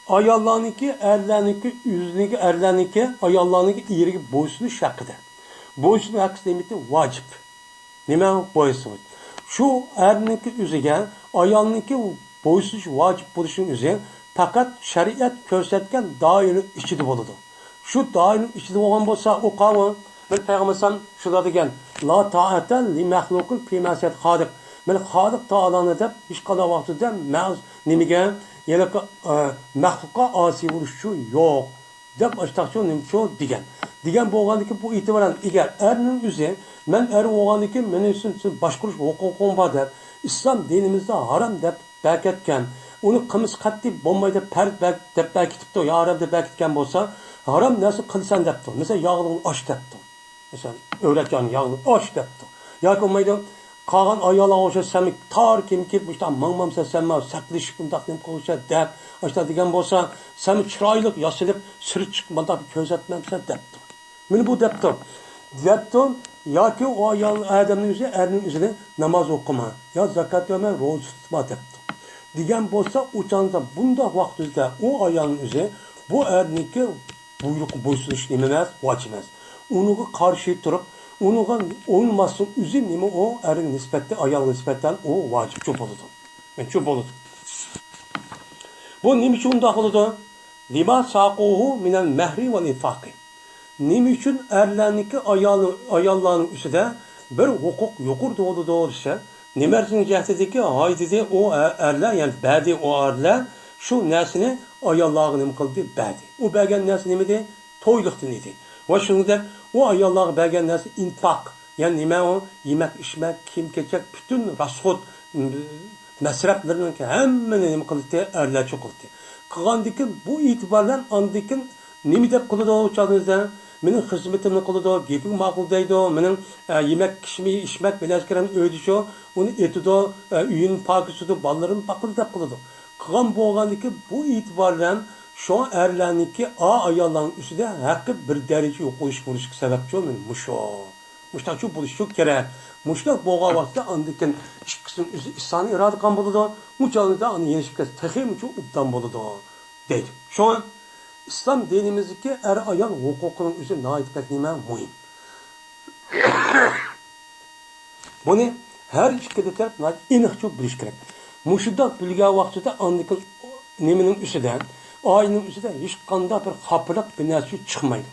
Ayollarniki erlarniki o'ziniki erlarniki ayollarniki eriga bo'ysunish haqida. Bo'ysunish haqqi demeti vojib. Nima bo'ysunish? Shu erniki o'ziga ayolniki bo'ysunish vojib bo'lishining o'zi faqat shariat ko'rsatgan doira ichida bo'ladi. Şu dairenin içinde olan bolsa o qavun men Peygamberimiz şular degan la ta'ata li mahluqin fi ma'siyat xaliq. Men xaliq taolani deb hech qanday vaqtida ma'z nimaga yana mahluqqa asi bo'lish uchun yo'q deb ashtaxshu nimcho degan bo'lgandiki bu e'tiboran agar erning o'zi men er bo'lgandiki men uchun boshqarish huquqim bor deb islom dinimizda harom deb berketgan uni qilmish qat'iy bo'lmaydi farz deb berkitibdi yo harom deb berkitgan bo'lsa haram narsa qilsan debdi. Mesela yağını aç debdi. Mesela öğretken yağını aç debdi. Yoki olmaydi qolgan ayollar o'sha sami tor kim kelib işte mangmamsa sanma saplish bundaq deb qo'ysa deb o'sha degan bo'lsa sami chiroyli yosilib siri chiqmada ko'rsatmamsa debdi. Meni bu debdi. Yoki o ayol odamning o'zi erning o'zini namoz o'qima yo zakot verma ro'za tutma debdi. Degan bo'lsa o'chanda bundaq vaqtida o ayolning o'zi bu erniki buyruq bo'ysunish nima emas, vojib emas. Unuga qarshi turib, unuga o'lmaslik o'zi nima o erning nisbatda ayol nisbatan o vojib bo'ladi. Men shu bo'ladi. Bu nima uchun unda bo'ladi? Lima saquhu min al-mahri wal-infaqi. Nima uchun erlarniki ayollarning ustida bir huquq yuqurdi bo'ladi desa, nimaning jihatidagi haydidi o erlar, ya'ni ba'di o erlar şu narsani ayollarga nima qildi? Berdi. U bergan narsa nima edi? To'yliqdan edi. Va shuningdek, u ayollarga bergan narsa infoq. Ya'ni nima u? Yemak, ichmak, kiyim-kechak, butun rasxod masraflarning hammani nima qildi? Erlarcha qildi. Qilgandikin bu e'tibordan andikin nima deb qiladi o'chog'ingizda? Mening xizmatimni qiladi, gapim ma'qul deydi, mening yemak, ichmak bilan o'ydishi, uni etido, uyini pokisidi, bolalarim baqildi deb qiladi. Qilgan bo'lgandiki bu e'tibordan şu erlarniki ayollarning ustida haqqi bir daraja yo'qolish bo'lishiga sababchi men mushtaqchu bo'lishi kerak. Mushtaq bo'lgan vaqtda andikin ikkisining o'zi islomni iroda qilgan bo'ladi. Muchonida uni yenishga teximchu ubdan bo'ladi deydi. Şu islom dinimizdagi er ayol huquqining o'zi nihoyat nima muhim. Buni har ikki taraf aniqcha bilish kerak. Muşudak bilgi vaxtida andikin nimenin üstüden, ayının üstüden hiç qanday bir xapırlıq bir narsa çıkmaydı.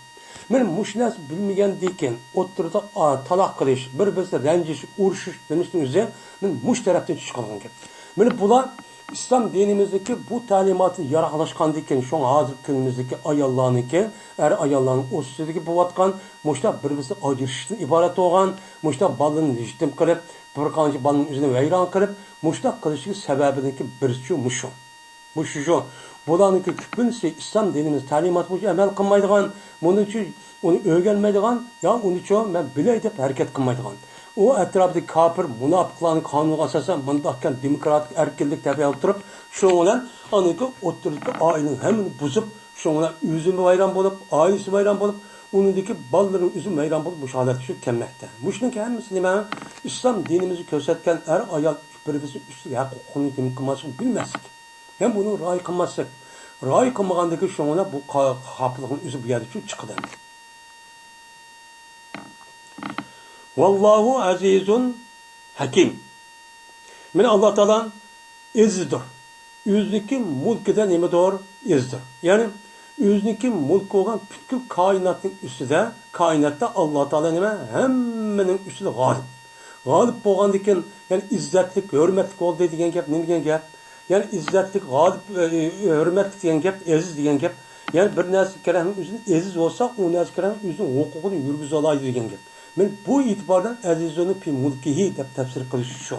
Men muş narsa bilmegen deyken, oturda talaq qilish, bir-birisi ranjish, urushish demiştin o'zi, men muş tarafdan chiqolgan gap. Men bular İslam dinimizdeki bu talimatı yaraklaşkandikken şu hazır günümüzdeki ayollarniki, ayollarning o'sishidagi bo'layotgan mushta bir-birisi ajrashishdan iborat bo'lgan, mushta balani yetim qilib, bir qancha balani o'zini vayron qilib, mushta qilishiga sababidagi birisi mushu. Bu şu. Bularniki ko'pincha islom dinimiz ta'limoti bo'yicha amal qilmaydigan, buning uchun uni o'rganmaydigan, yo uni uchun men bilay deb harakat qilmaydigan. O etrafdaki kafir, munofiqlarning qonuniga asosan bundaqkan demokratik erkinlik tabiat turib, shu bilan aniki o'ttirlikda oilaning hammani buzib, shu bilan o'zini vayron bo'lib, oilasi vayron bo'lib, unidagi bolalarning o'zi vayron bo'lib, bu holat shu kelmoqda. Buning hammasi nima? Islom dinimizni ko'rsatgan ayol bir-birisi ustiga huquqini kim qilmasligini bilmaslik. Hem bunu ra'y qilmaslik. Ra'y qilmagandagi shu bilan bu xafliqning o'zi bu yerda chiqadi. Vallahu azizun hakim. Men Allah Teala izdir. O'ziniki mulkida nimadir? Izdir. Yani o'ziniki mulk olan bütün kainatning ustida, kainatda Allah Teala nima? Hammaning ustida g'olib. G'olib bo'lgandikin, yani izzatlik, hurmatlik bo'ldi degan gap, nima degan gap? Yani izzatlik, g'olib, hurmatlik degan gap, aziz degan gap. Yani bir narsa kerakning o'zini aziz bo'lsa, u narsa kerakning o'zining huquqini yurgiza oladi degan gap. Men bu itibardan azizunu fi mulkihi deb tafsir qilish shu.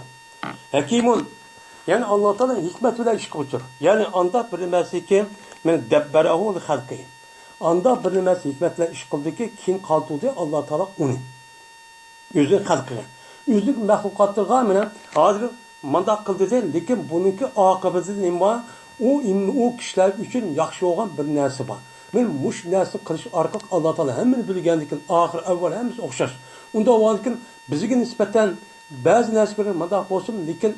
Hakimun, yani Allah Teala hikmet bilan ish qiluvchi. Yani anda bir nimasiki men dabbarahu li xalqi. Anda bir nimasi hikmet bilan ish qildiki, keyin qoldirdi Allah Teala uni. O'zi xalqiga. O'zi mahluqotlarga men hozir mandaq qildi, lekin buniki oqibati nima? O kishilar uchun yaxshi bo'lgan bir narsa bor. Men mush narsa qilish orqali Allah Teala hammani bilgandikin, oxir avval hammasi o'xshash. Unda o'lkin bizga nisbatan ba'zi narsalar mandaq bo'lsin, lekin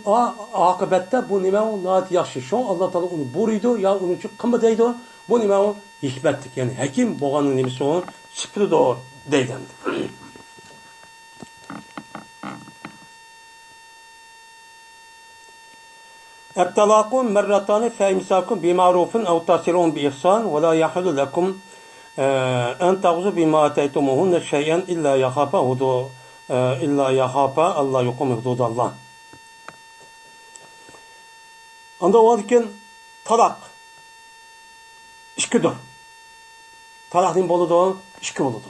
oqibatda bu nima u noat yaxshi. Shu Allah Teala uni buriydi, yo uni uchun qilmaydi. Bu nima u hikmatlik, ya'ni hakim bo'lganning nimasi u sifatıdır deydi. Ebtalakum merratani fe'imsakum bima'rufin ev tasirun bi ihsan ve la yahillu lekum en tağzu bima ateytumuhunne şeyen illa yahafa Allah yukum hududallah. Anda varken talak işkidir. Talak ne boludu? İşki boludu.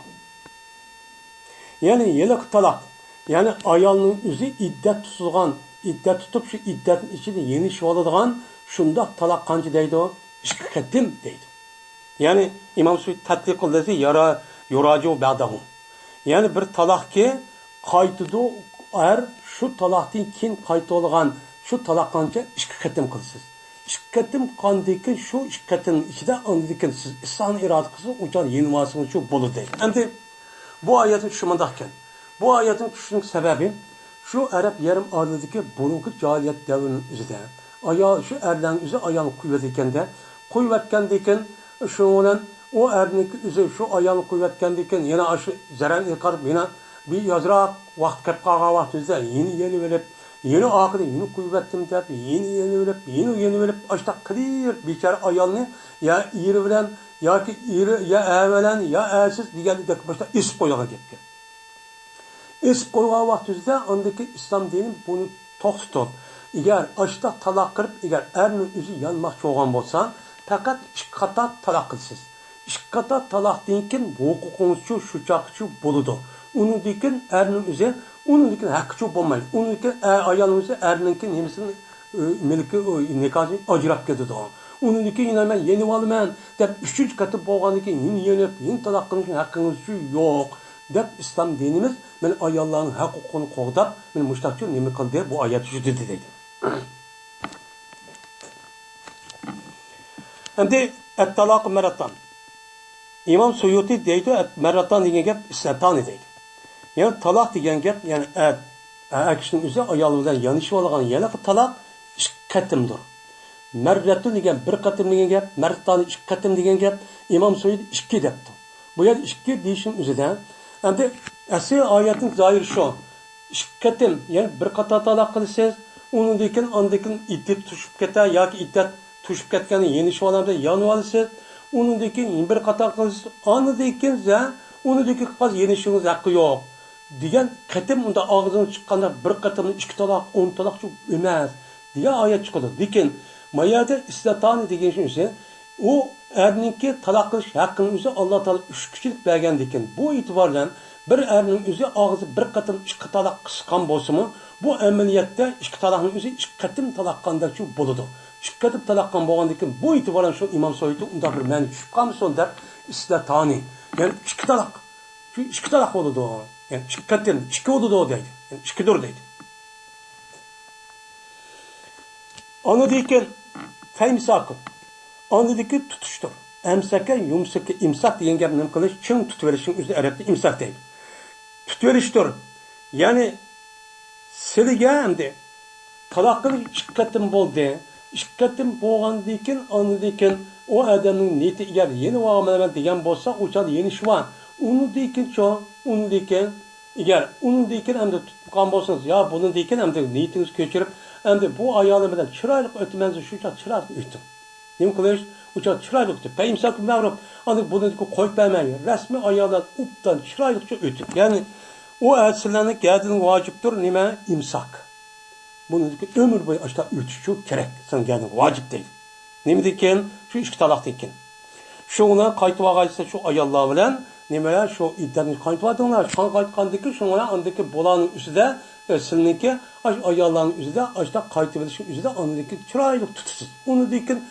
Yani yelek talak. Yani ayalının üzü iddet tutulgan, iddet tutup şu iddetin içinde yeni şivalıdığan şunda talak kancı deydi o? İşki kettim deydi. Yani İmam Suud tatbiq qildi yuraju ba'dahu. Yani bir talak ki qaytıdı şu talaktan keyin qaytolgan şu talak kanca ikki qatim qilsiz. Ikki qatim qandiki şu ikki qatim ichida andikin siz inson iroda qilsiz, o'char yenivasınız şu bo'ladi deydi. Endi bu oyatin şu mundaqkan. Bu oyatin tushishning sababi şu Arab yarim orolidagi burungi jahiliyat davrining o'zida ayol şu erlarning o'zi ayol qo'yadi ekanda, qo'yayotgandikin şu bilan o erninki o'zi şu ayol qo'yayotgandikin yana shu zarar qilib yana bir yazroq vaqt kelib qolgan vaqtida yeni verib yeni oxiri yeni qo'yayotdim deb yeni verib yeni verib ashta qilir bechora ayolni ya eri bilan yoki eri ya avalan ya asiz degandek boshqa isib qo'ygan gapga. Isib qo'ygan vaqtida andaki islom dini buni to'xtatib, agar ashta taloq qilib, agar erning o'zi yanmoqchi bo'lgan bo'lsa, faqat ikki qator taloq qilsiz. Ikki qator taloqdan keyin huquqingiz shu chaqchi bo'ladi. Uningdan erning o'zi uningdan haqqi bo'lmaydi. Uningdan ayolning o'zi erningki nimasini milki nikohni ajrab ketadi. Uningdan yana men yeni olaman deb 3-chi qatı bo'lgandan keyin yeni taloq qilish haqqingiz yo'q deb islom dinimiz men ayollarning huquqini qo'g'dab, men mushtaqchi nima qildi bu oyat juda deydi. Endi at-talaq maratan. İmam Suyuti deydi, maratan degan gap satani deydi. Yani talaq degan gap, yani kişinin o'zi ayol bilan yanishib olgan yana talaq ikki qatimdir. Marratu degan bir qatim degan gap, maratan ikki qatim degan gap İmam Suyuti ikki debdi. Bu yer ikki deyishning o'zida endi asli oyatning zoiri shu. Ikki qatim, yani bir qator talaq qilsangiz, uningdan ondan iddat tushib ketar yoki iddat tushib ketgani yenishib olganda yonib olasiz. Uningdan bir qator qilsangiz, ondan uningdan qaz yenishingiz haqqi yo'q. Degan qatim unda og'zidan chiqqanda bir qatimni ikki taloq, 10 taloq emas degan oyat chiqadi. Lekin mayada islatani degan şey o erninki talaq qilish haqqini o'zi Alloh taolo 3 kishilik bergan ekan. Bu e'tibordan bir erning o'zi og'zi bir qatim 2 talaq qisqan bo'lsa-mu, bu amaliyotda 2 talaqning o'zi 2 qatim talaqqandek bo'ladi. 2 qatim talaqqan bo'lgandan keyin bu e'tiboran shu Imom Soyitning unda bir ma'ni tushib qolmasin deb islatani, ya'ni 2 talaq. Shu 2 talaq bo'ladi. Yani 2 qatim 2 bo'ladi deydi. Yani 2'dir deydi. Onu deyken faymsakı. Andaki tutuştur. Emsaka, yumsaka, imsak degan gap nima qilish, ching tutib verishning o'zi arabda imsak deydi. Tutib verishdir. Ya'ni sizga endi taloq qilish 2 qatim bo'ldi. 2 qatim bo'lgandan keyin andikin o odamning niyati agar yeni muomala degan bo'lsa, o'chal yeni shva. Undikin agar undikin endi tutgan bo'lsangiz, yo buni dekin endi niyatingiz ko'chirib, endi bu ayoli bilan chiroyli o'tmangiz shuncha chiroyli o'tdi. Nima qilish? Uçak çıraylıktı. Peyimsak mağrup. Ancak bunu koyup vermeyin. Resmi ayağlar uptan çıraylıkça ötür. Yani o elçilerine geldiğin vaciptir. Nime? İmsak. Bunu ömür boyu aşağı ötüşü gerek. Sen geldin vacip değil. Nime diken? Şu 2 talak diken. Şuna kayıtı vagaysa şu ayağlar bilen nime? Şu iddianı kayıtı vardığınlar. Şan kayıtkandaki şuna andaki bolanın üstüde silinki ayağların üstüde aşağı kayıtı verilişin üstüde andaki çıraylık tutusuz. Onu diken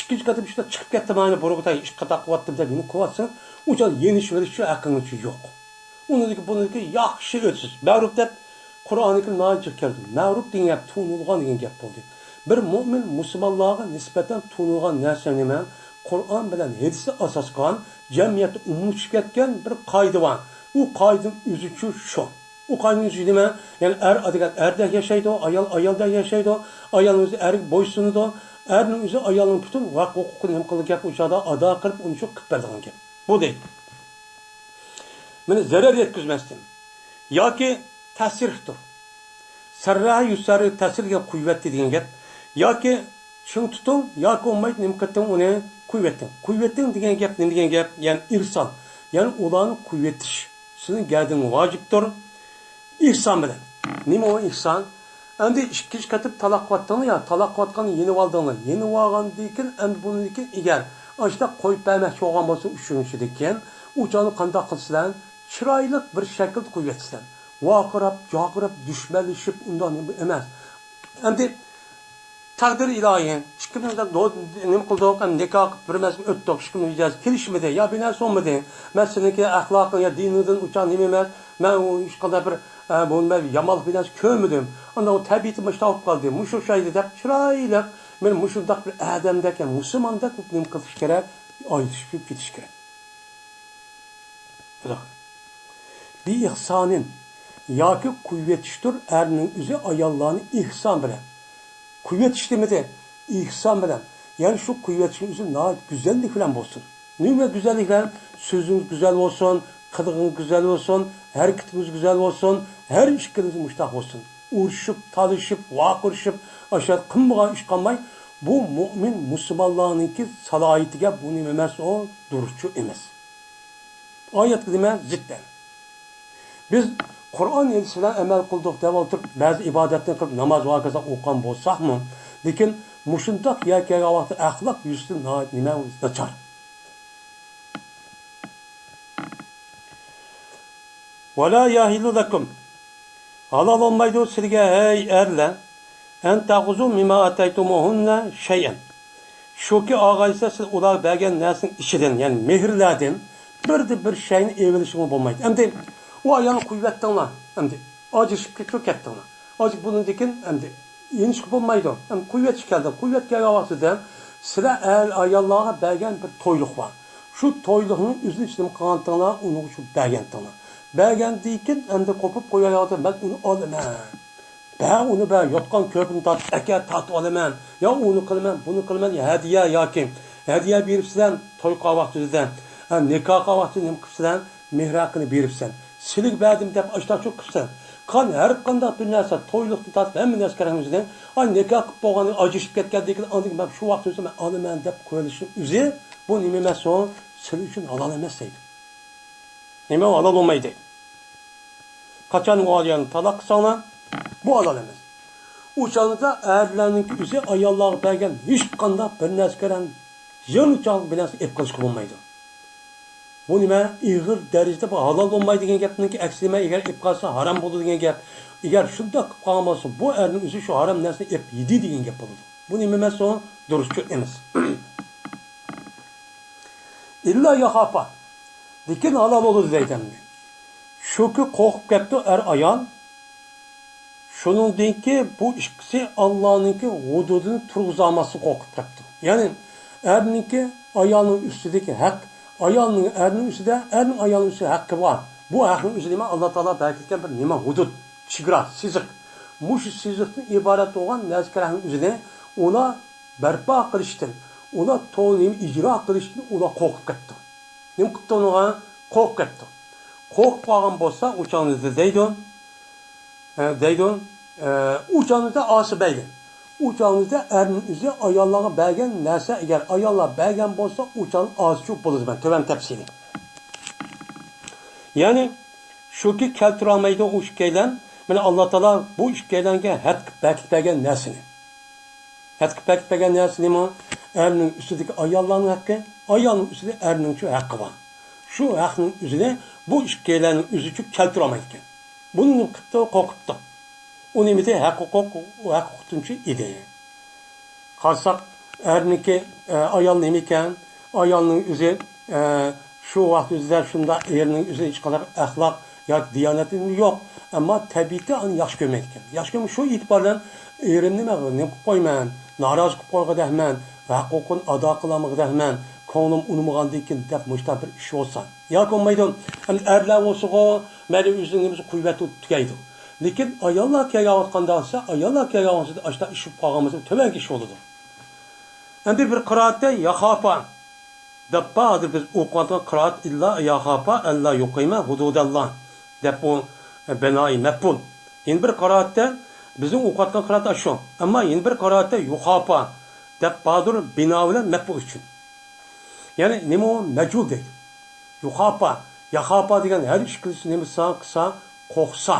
2 qatim işte chiqib ketdim mana burug'day 2 qatam qilyaptim deb meni qilyapsan, o'chal yenish verish haqqingiz yo'q. Buniki yaxshi o'tsiz. Ma'ruf deb Qur'onni nojir keldi. Ma'ruf degan gap tu'nilgan degan gap bo'ldi. Bir mu'min musulmonlarga nisbatan tu'nilgan narsa nima? Qur'on bilan hadisga asoslangan jamiyatda umumlashib ketgan bir qoida bor. U qoidaning o'zi shu. U qoidaning o'zi nima? Ya'ni erda yashaydi, ayolda yashaydi, ayol o'zi erga bo'ysunadi. Erning o'zi ayolning butun vaqt huquqini nima qilib gap o'shada ado qilib uni shu qilib beradigan gap. Bu deydi. Meni zarar yetkazmasdan yoki ta'sirdir. Sarra yusari ta'sirga quvvatli degan gap yoki shuni tuting yoki olmaydi nima qildim uni quvvating. Quvvating degan gap nima degan gap? Ya'ni irson. Ya'ni ularni quvvatish. Sizning gardin vojibdir. İhsan bilan. Nima o ihson? Endi 2 qatim taloq qilyaptinglar ya, taloq qilayotganni yenib oldinglar. Yenib olgandan keyin endi buniki agar ashta qo'yib bermoqchi bo'lgan bo'lsa uchinchidan keyin uchani qanday qilsizlar? Chiroyli bir shaklda qo'yasizlar. Vaqirab, joqirab, dushmanlashib undan emas. Endi taqdir ilohiy. 2000da nima qildik? Nikoh bir mas o'tdik, 2000 kelishmadi. Ya bina so'nmadi. Men seniki axloqing ya dinidan uchan nima emas. Men u hech qanday bir bunlar yamanlık biraz kömüdüm. Onda o tabiatım işte alıp kaldı. Muşu şeydi de çırayla. Ben muşundak bir adamdayken Müslümandak benim kılış gerek. Ayrışıp gidiş gerek. Bir ihsanın yaki kuvvet iştir. Erinin üzü ayallığını ihsan bilen. Kuvvet işlemede ihsan bilen. Yani şu kuvvet işin üzü güzellik falan olsun. Ne güzellikler? Sözünüz güzel olsun. Kılığınız güzel olsun. Hareketiniz güzel olsun. Her işiniz müştak olsun. Uğraşıp, talışıp, vakırışıp, aşağı kımbağa iş kalmay. Bu mümin Müslümanlarınki salayetiga bunu emas o duruşçu emas. Ayet kelime zidden. Biz Kur'an hadisiyle emel kıldık devaltıp bazı ibadetini kılıp namaz vakıza okuyan bolsak mı? Lekin muşundak yerkege vakti ahlak yüzü nime açar. وَلَا يَحِلُّ لَكُمْ halal olmaydı sizge ey erler en ta'khuzû mimâ ataytumuhunne şey'en. Şu ki ağaysa siz ular bergen nersin işiden yani mehirlerden bir şeyin evvelişini bulmaydı. Hem de o ayağını kuvvettenler. Hem de acışıp çok ettenler. Acı bunu dikin hem de yeniş bulmaydı. Hem kuvvet geldi. Kuvvet geldi vaktinden sıra el ayarlara bergen bir toyluk var. Şu toyluğun üzerine içinde kanıtlarına onu şu bergen tanır. Bergen dikin hem de kopup koyayadı. Ben onu alamam. Ben onu yotkan köpünü eker tat alamam. Ya onu kılmam, bunu kılmam. Ya hediye ya kim? Hediye biripsilen toy kavaktızdan. Nikah kavaktızdan kıpsilen mihrakını biripsen. Silik verdim deyip açta çok kıpsilen. Kan her kanda bir nerse toyluktu tat hem bir keremizden. Nikah kıp boğanı acışıp ketken dikin andık ben şu vakti ben alamam deyip koyuluşun üzeri bu nimemesi o silik için halal emezseydi. Nime o halal olmaydı. Kaçan o alayanı talak sana bu halal emez. O'shanda erlarning o'zi ayollarga bergan hech qanday bir narsadan yo'lchaq bilan ep qilishga bo'lmaydi. Bu nima? Ig'ir darajada bu halol bo'lmaydi degan gapniki aksima agar ep qilsa harom bo'ladi degan gap. Agar shunda qilib qolgan bo'lsa, bu erning o'zi shu harom narsani ep yedi degan gap bo'ladi. Bu nima emas, o durust emas. İlla yaxapa. Lekin halol bo'ladi deydim. Shuki qo'rqib ketdi er ayol. Shuningdeki bu ikkisi Allohning hududini turg'izolmaslik qo'rqib ketdi. Ya'ni erninki ayolning ustidagi haq, ayolning erning ustida, erning ayolning ustida haqqi bor. Bu haqning o'zida nima Alloh taolo belgilgan bir nima hudud, chegara, siziq. Mush siziqdan iborat bo'lgan narsalarning o'zida ular barpo qilishdan, ular to'g'ri ijro qilishdan ular qo'rqib ketdi. Nima qildi ular? Qo'rqib ketdi. Qo'rqib qolgan bo'lsa, o'shanizda deydi, o'shanizda osi bergan. O'shanizda erning o'zi ayollarga bergan narsa, agar ayollar bergan bo'lsa, o'shan osi bo'ladi. Men to'van tafsili. Ya'ni shuki keltira olmaydi o ishkaylan. Mana Alloh taolo bu ishkaylarga had qilib bergan narsani. Had qilib bergan narsa nima? Erning ustidagi ayollarning haqqi, ayolning ustida erning shu haqqi bor. Shu haqning o'zida bu ishkaylarning o'zi uchun keltira olmaydi ekan. Buni qilibdi, qo'rqibdi. U nimada haq-huquqchi edi. Qarsak erniki ayol nima ekan? Ayolning o'zi shu vaqt o'zida shunda erning o'zi hech qanday axloq yoki diyonati yo'q, ammo tabiiyki uni yaxshi ko'rmaydi ekan. Yaxshi ko'rib shu e'tibordan erimni nima qilib qo'yman, norozi qilib qo'ygandayman, huquqini ado qilolmaganman, ko'nglim unmagandan deb mushtab bir ish bo'lsa. Yo'q olmaydi. Erlar bo'lsa-ku, meni o'zingiz quvvat tugaydi. Lekin ayollar kelganotganda olsa, ayollar kelganotganda ashta ish qolganmasa, to'banki ish bo'ladi. Endi bir qiroatda yaxapa deb hozir biz o'qiyotgan qiroat illa yaxapa alla yuqima hududalloh deb bu binoyi maf'ul. Endi bir qiroatda bizim o'qiyotgan qiroat shu. Ammo endi bir qiroatda yuqapa deb hozir bino bilan maf'ul uchun. Ya'ni nima o majul deydi. Yuqapa, yaxapa degan har ish qilish nimasi qilsa, qo'rqsa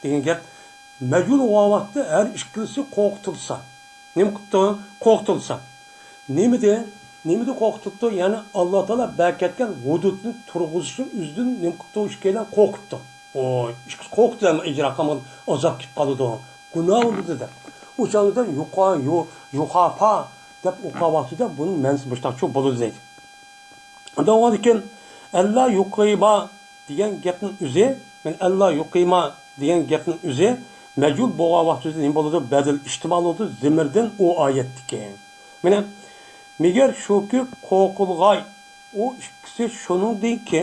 degan gap. Majul vaqtda har ish qilishi qo'rqtilsa. Nima qildi? Qo'rqtilsa. Nimada qo'rqitdi? Ya'ni Alloh taolo berkatgan hududni turg'izishni o'zidan nima qildi? Ishkaylar qo'rqitdi. O qo'rqdi ham ijro qilmadi, azob ketib qoldi. Gunoh bo'ldi deb. O'shanda yuqapa deb o'qigan vaqtida buning ma'nosi boshqacha bo'ladi deydi. Unda ekan Allah yuqima degan gapning o'zi, men Allah yuqima degan gapning o'zi majul bo'lgan vaqtida nima bo'ladi? Badal ijtimoiy bo'ladi, zimirdan o oyatdiki. Mana megar shuki qo'rqilg'ay o ikkisi shuningdeki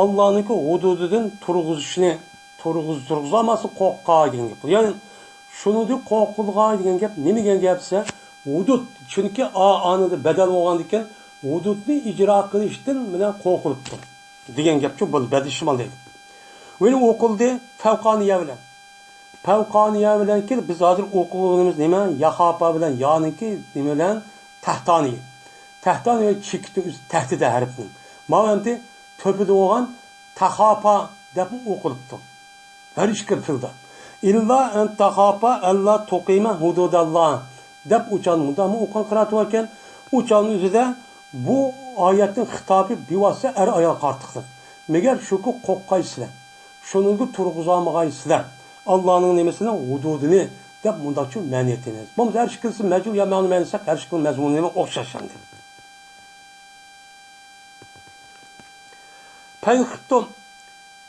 Allohning hududidan turg'izolmasi qo'rqqan degan gap. Ya'ni shuningdek qo'rqilg'ay degan gap nima degan gapsa, hudud chunki anida badal bo'lgan ekan, hududni ijro qilishdan bilan qo'rqilibdi degan gapchi bu badal ishmal deydi. Buni o'qildi favqoniya bilan. Favqoniya bilan ki biz hozir o'qig'imiz nima? Yaxapa bilan yoniki nima bilan tahtoniy. Tahtoniy chekitni o'zi tahdida harfning. Ma'lumoti töpüde olan tahapa deb o'qilibdi. Her ikki tilda. İlla en tahapa alla tuqima hududallah deb uçanmıda mı o'qan qiraat ekan, uçanın o'zida bu oyatning xitobi bevosita er ayol qartiqdir. Megar shuki qo'qqaysizlar, shuningga turg'izolmagaysizlar. Allohning nimasini hududini deb mundaqcha ma'no etamiz. Bu her ikisi majul ya ma'no ma'nosi her ikki mazmuni o'xshashandi. Payqitdim.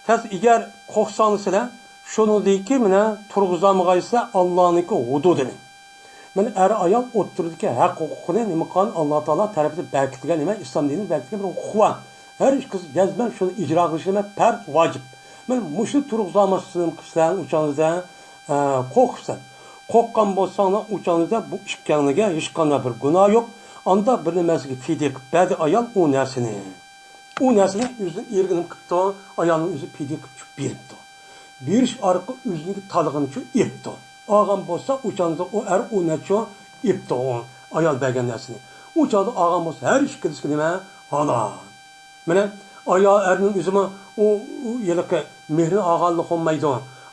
Tez eğer qo'rqsansizlar, shuningdeki mana turg'izolmagaysa Allohning hududini. Mana er ayol o'ttirdiki haq-huquqini nima qilgan Alloh taolo tarafidan berkitilgan nima islom dini berkitilgan bir huquq bor. Her ikki jazman shuni ijro qilish nima farz vojib. Men mushni turg'izolmasdan qilsang uchanizda qo'rqsan. Qo'rqqan bo'lsanglar uchanizda bu ishkaniga hech qanday bir gunoh yo'q. Anda bir nimasiga fidya qilib berdi ayol u narsani. O narsani o'zining erginib qildi, ayolning o'zi pidya qilib beribdi. Berish orqali o'zining talig'ini chu epdi. Olgan bo'lsa, o'chanda o er o nacho epdi o ayol bergan narsani. O'chanda olgan bo'lsa, har ish qilishga nima? Halol. Mana ayol erning o'zimi o yiliqi mehrini olganlik olmaydi.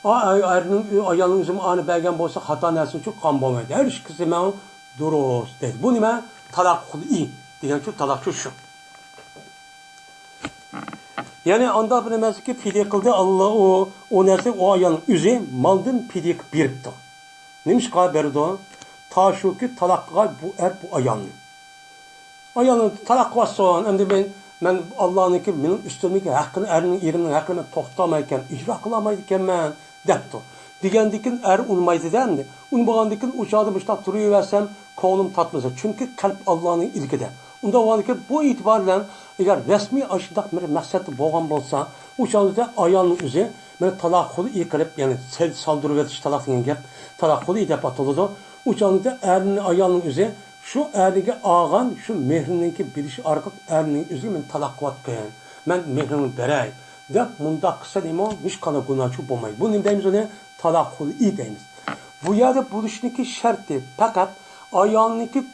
Erning ayolning o'zini ani bergan bo'lsa, xato narsa uchun qon bo'lmaydi. Har ikkisi men durust deydi. Bu nima? Talaqquli degan talaq shu. Yani anda bir emas ki fidye kıldı Allah o nerse o ayağın üzü maldan fidye biripti. Neymiş berdi o? Ta şu ki talakka bu ayağın. Ayağın talak varsa hem de ben Allah'ın ki benim üstümdeki hakkını erinin yerinin hakkını toxtamayken icra kılamaydıken ben depti. Digendikin er unmaydı dendi. Unbağandikin uçağı müştak duruyor versem konum tatmasa. Çünkü kalp Allah'ın ilgide. Unda var ki bu itibarla eğer resmi aşıdak bir məqsədi boğan bolsa, uçağında ayağının üzü böyle talaqqulu yıkırıp yani saldırı ve talaqın gap talaqqulu idep atıldı. Uçağında erinin ayağının üzü şu erlige ağan şu mehrininki biliş arqıq erinin üzü men talaqqat qoyan. Men mehrini beray. Dep munda qısa demo hiç kana günahçı bolmaydı. Bu ne deyimiz ona talaqqulu deyimiz. Bu yerde buluşniki şartı fakat ayağınınki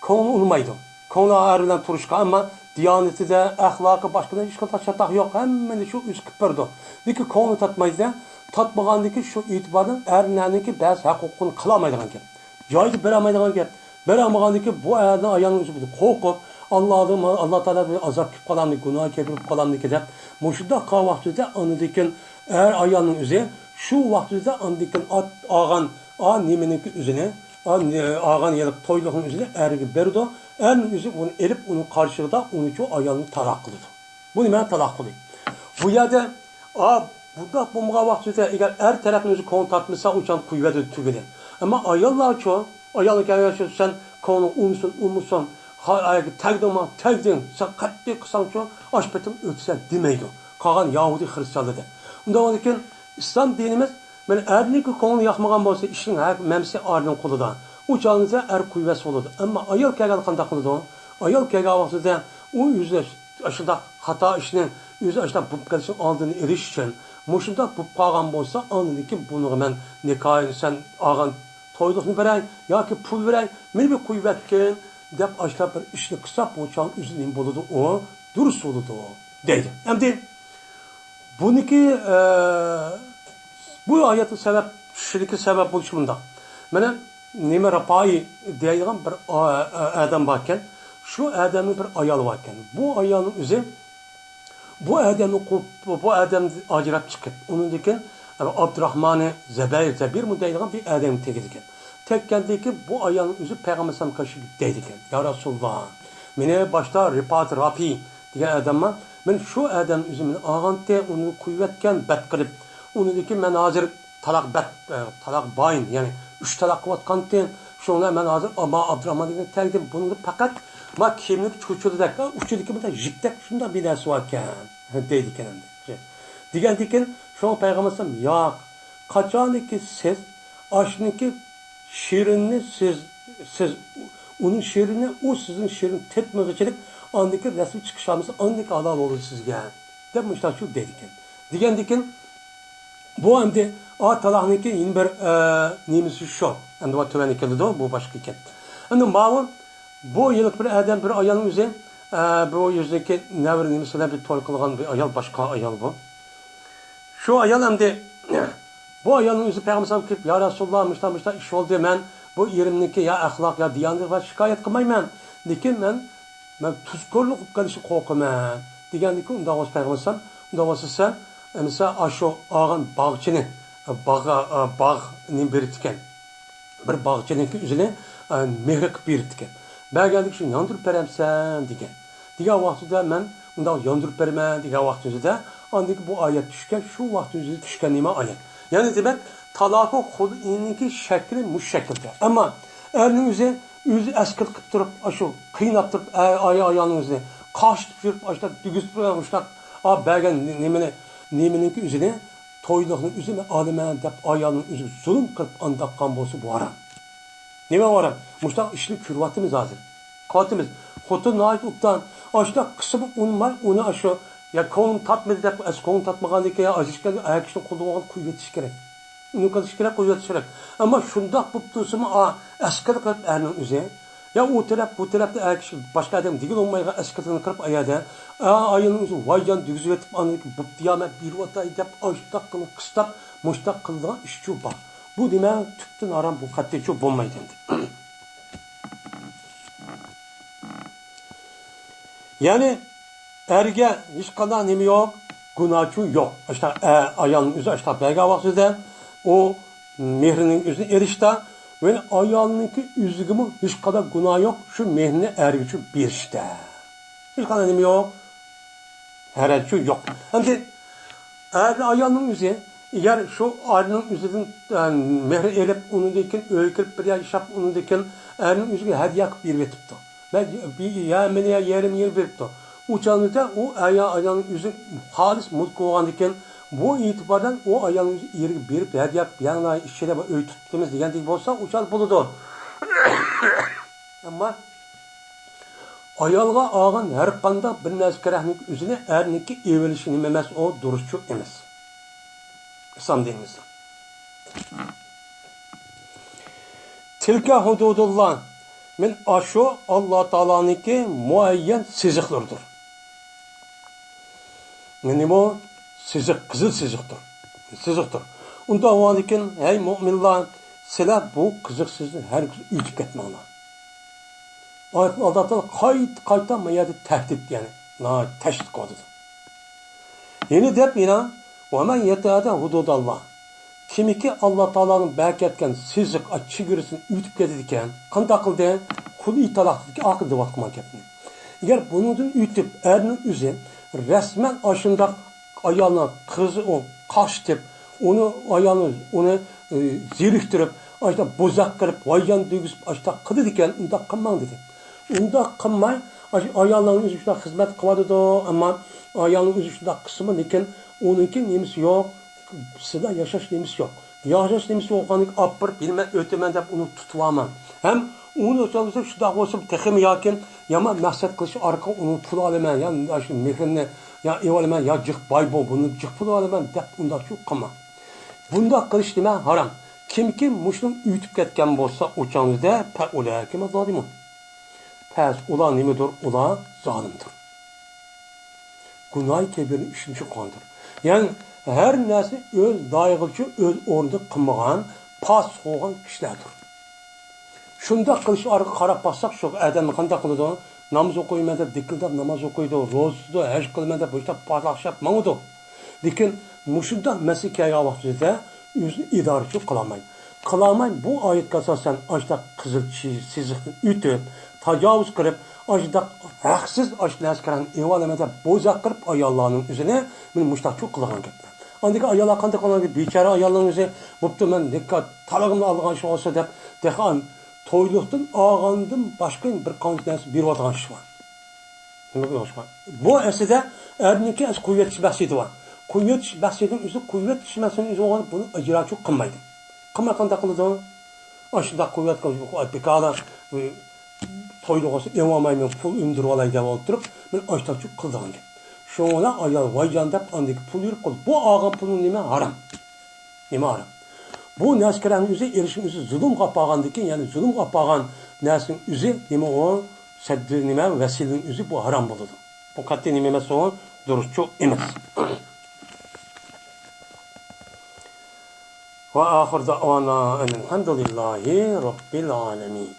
konu olmaydı. Konu ağırından turuşka ama diyaneti de, ahlakı başka hiç kadar çatak yok. Hemen de şu üst kıpırdı. Diki konu tatmaydı da, tatmağandaki şu itibardan erlerindeki bazı hukukunu kılamaydıgan gel. Caizi beramaydıgan gel. Beramağandaki bu ayardan ayağının yüzü buldu. Korkup, Allah Teala bir azap kip kalandı, günah kebirip kalandı ki de, muşudda kahvahtüde anıdikin eğer ayağının yüzü, şu vaktüde anıdikin ağan nimeninki üzerine, ağan yelik toyluğun üzerine ergi berdi. En yüzü onu erip onun karşılığında onu şu ayağını talak kıldı. Bu ne talak kıldı. Bu yerde burada bu muğavaktüde eğer er tarafın yüzü konu tatmışsa uçan kuvveti tügüdü. Ama ayarlar çoğu, ayarlık yaşıyorsun sen konu umursun, tegdin, sen katli kısan çoğu aşpetim ötsen demeydi. Kalan Yahudi Hristiyanlıdır. Ondan ondan İslam dinimiz ben erlik konu yakmagan bolsa işin her memsi arının kuludan. Uçağınıza er kuvvesi olurdu. Ama ayol kegel kanda kıldı o. Ayol kegel vaxtıda o yüzde aşıda hata işinin yüzde aşıda bu kadar aldığını eriş için muşunda bu pagan bolsa anladı ki bunu ben nikahını sen ağan toyluğunu veren ya ki pul veren beni bir kuvvetken dep aşıda bir işini kısa bu uçağın üzerine bulurdu o. Dürüst olurdu o. Deydi. Hem de bununki bu hayatın sebep şirki sebep buluşumunda. Benim Nime Rapai deyilgan bir adam varken, şu adamın bir ayal varken, bu ayalın üzeri, bu adam acırap çıkıp, onun diken Abdurrahman-ı Zebir mi deyilgan bir adam tekidiken. Tekkendeki bu ayalın üzeri Peygamber Sallam karşı deydiken. Ya Resulullah, mene başta Rapi diye adamman, ben şu adam üzeri ağante onu kuvvetken bet kılıp, onun diken ben hazır talak bayın yani 3 talak vatkanten şuna ben hazır ama Abdurrahman diye terdim bunu fakat ma kimlik çocuğu da uçudaki bu da jiktek şunda bir ders varken dedi kendine. Digen şu Peygamber sallam ya kaçaniki siz aşniki şirinni siz onun şirini o sizin şirin tetmeyicilik andaki resmi çıkışlarımızı andaki halal olur sizge. Demişler şu dediken. Digen bu hem de talahniki yine bir nimesi şu. Hem de o töveniki de bu başka iken. Hem de bu yıllık bir adam bir ayalın üzeri bu yüzdeki nevr nimesiyle bir toy kılgan bir ayal başka ayal bu. Şu ayal hem de bu ayalın üzeri Peygamber sallam ki ya Resulullah mışta iş oldu ben bu yerimdeki ya ahlak ya diyanlık var şikayet kılmayman. Lekin ben tuzkorluk karışı korkuman. Digendeki onda olsa Peygamber sallam onda olsa sen mesela aşo ağın bağçını bağını verirken bir bağçının üzerine mehrik verirken ben geldik şu yandırıp veremsen diye. Diğer vaxtıda ben onda yandırıp vermem diğer vaxtıda andaki bu ayet düşken şu vaxtıda düşken nime ayet. Yani demek talakı hudu'ninki şekli müşşekildir. Ama erinin yüzü eskil kıp durup aşo kıynap durup ayağının üzerine kaştıp yürüp aşağıda dügüstüp yapmışlar. Belgen nimeninki üzerine toyluğun üzerine alimen dep ayağının üzerine zulüm kırıp andakkan bolsa bu haram. Nime haram? Muştak işli kürvatimiz hazır. Kıvatimiz. Kutu nait uptan aşağıda kısım unmay onu aşağı ya konum tatmadı dep es konum tatmağandaki ya acışken ayak işin kulluğun kuvvetiş gerek. Onu kadış gerek kuvvetiş gerek. Ama şundak buptusu mu esker kırıp erinin üzerine Ya o taraf bu tarafda başka adam değil olmayga eskatını kırıp ayada ayının üzü vaycan düzü etip anlık bu diyamet bir vata edip açtak kılıp kıstap muştak kıldığa işçi bak. Bu deme tüptün aram bu katteçi bulmaydı. Yani erge hiç kadar nemi yok, günahçı yok. İşte ayağının üzü işte belga vaktinde o mehrinin üzü erişte ve ayağınınki üzgümü hiç kadar günah yok. Şu mehrini ergücü bir işte. Hiç kadar nemi yok, herhalde yok. Hem eğer ayağının üzü eğer şu ayağının üzerinin yani, mehri elip onu dekin öykürüp bir yaşap onu dekin erinin üzgü hediye bir vetipti. Ben bir ya yerim yer veripti. Uçağınızda o ayağının üzü halis mutlu olan dekin bu itibardan o ayağının üzü yeri berip hediye yanına işçide öy tuttuğumuz degan olsa uçağın buludur. Ama ayalga ağın her qanda bir neskerahning üzüne erniki evelişini emas o duruşçu emas. İslam dinimizde. Tilka hududullah min aşu Allah Taala'nınki muayyen siziklerdir. Yani bu sizik, kızıl siziktir. Siziktir. Unda o anikin hey müminler sila bu kızık sizi her gün ütüp etmeli. Allah Teala kayta mayada tehdit yani. Teşvik kodudur. Yeni dep ina ve men yetâde hududallah. Kimiki Allah Teala'nın belki etken sizlik açı görüsün ütüp getidiken kanda kıldı kulu italaktaki akıldı vakman kepni. Eğer bunun ütüp erinin üzü resmen aşında ayağına kızı o kaçtıp onu ayağını onu ziriktirip açta bozak kırıp vayyan duygusp açta kıdı diken unda kılman dedi. Unda kılmay ayağının üzü şunda hizmet kıladı da ama ayağının üzü şunda kısmı diken onunki nemisi yok. Sıda yaşaş nemisi yok. Yaşaş nemisi olganlık apır bilmem ötemen de onu tutulamam. Hem onu çalışıp şunda olsun tekimi yakin yama maksat kılışı arka onu pul alemen ya şimdi mehrinle ya ev alemen ya cık bay bu bunu cık pul alemen dep bunda çok kama. Bunda kılıç deme haram. Kim muşun ütüp ketken bolsa uçağınızda pe ulâkime zalimun. Pes ula nemidir? Ula zalimdir. Günah kebirin üçüncü kandır. Yani her nesi öz layıklıcı öz orunda kılmagan, pas olgan kişilerdir. Şunda kılıç arka karab bassak şu adamı kanda kılıdı. Namaz okuymadı, dikildip namaz okuydu, rozsuzdu, her kılmadı, bu işte parlakşap mamudu. Dikin muşunda mesikaya vaktinde özünü idareci kılamayın. Kılamayın bu ayet kasasen açta kızıl sizlikni ütüp, tacavuz kırıp, açta haksız açta askaran evalemede bozak kırıp ayallarının üzerine ben muştakçı kılağın gitmem. Andaki ayallar kandı kalan biçare ayalların üzerine buptu ben dikkat talağımla alğan şu olsa dep dekan toyluktan ağandım başka bir kanıtnesi bir vatgan şu var. Bu esede erniki es kuvvet bahsedi var. Kuvvet bahsedin üzü kuvvet şişmesinin üzü olan bunu icra çok kılmaydı. Kılmakan da kılıdı. Aşıda kuvvet kılıdı. Pekala toyluk olsa evamaymen pul ündür olay devam oturup ben aşıda çok kıldığım gibi. Şuna ayal vaycandap andaki pul yürüp kıldı. Bu ağan pulun nime haram. Nime haram. Bu neskerenin üzü erişim üzü zulüm kapağandaki yani zulüm kapağan nesin üzü nime o seddi nime vesilin üzü bu haram buludu. Bu katli nime mesela duruşçu emez. Ve ahir da'vana elhamdülillahi rabbil alemin.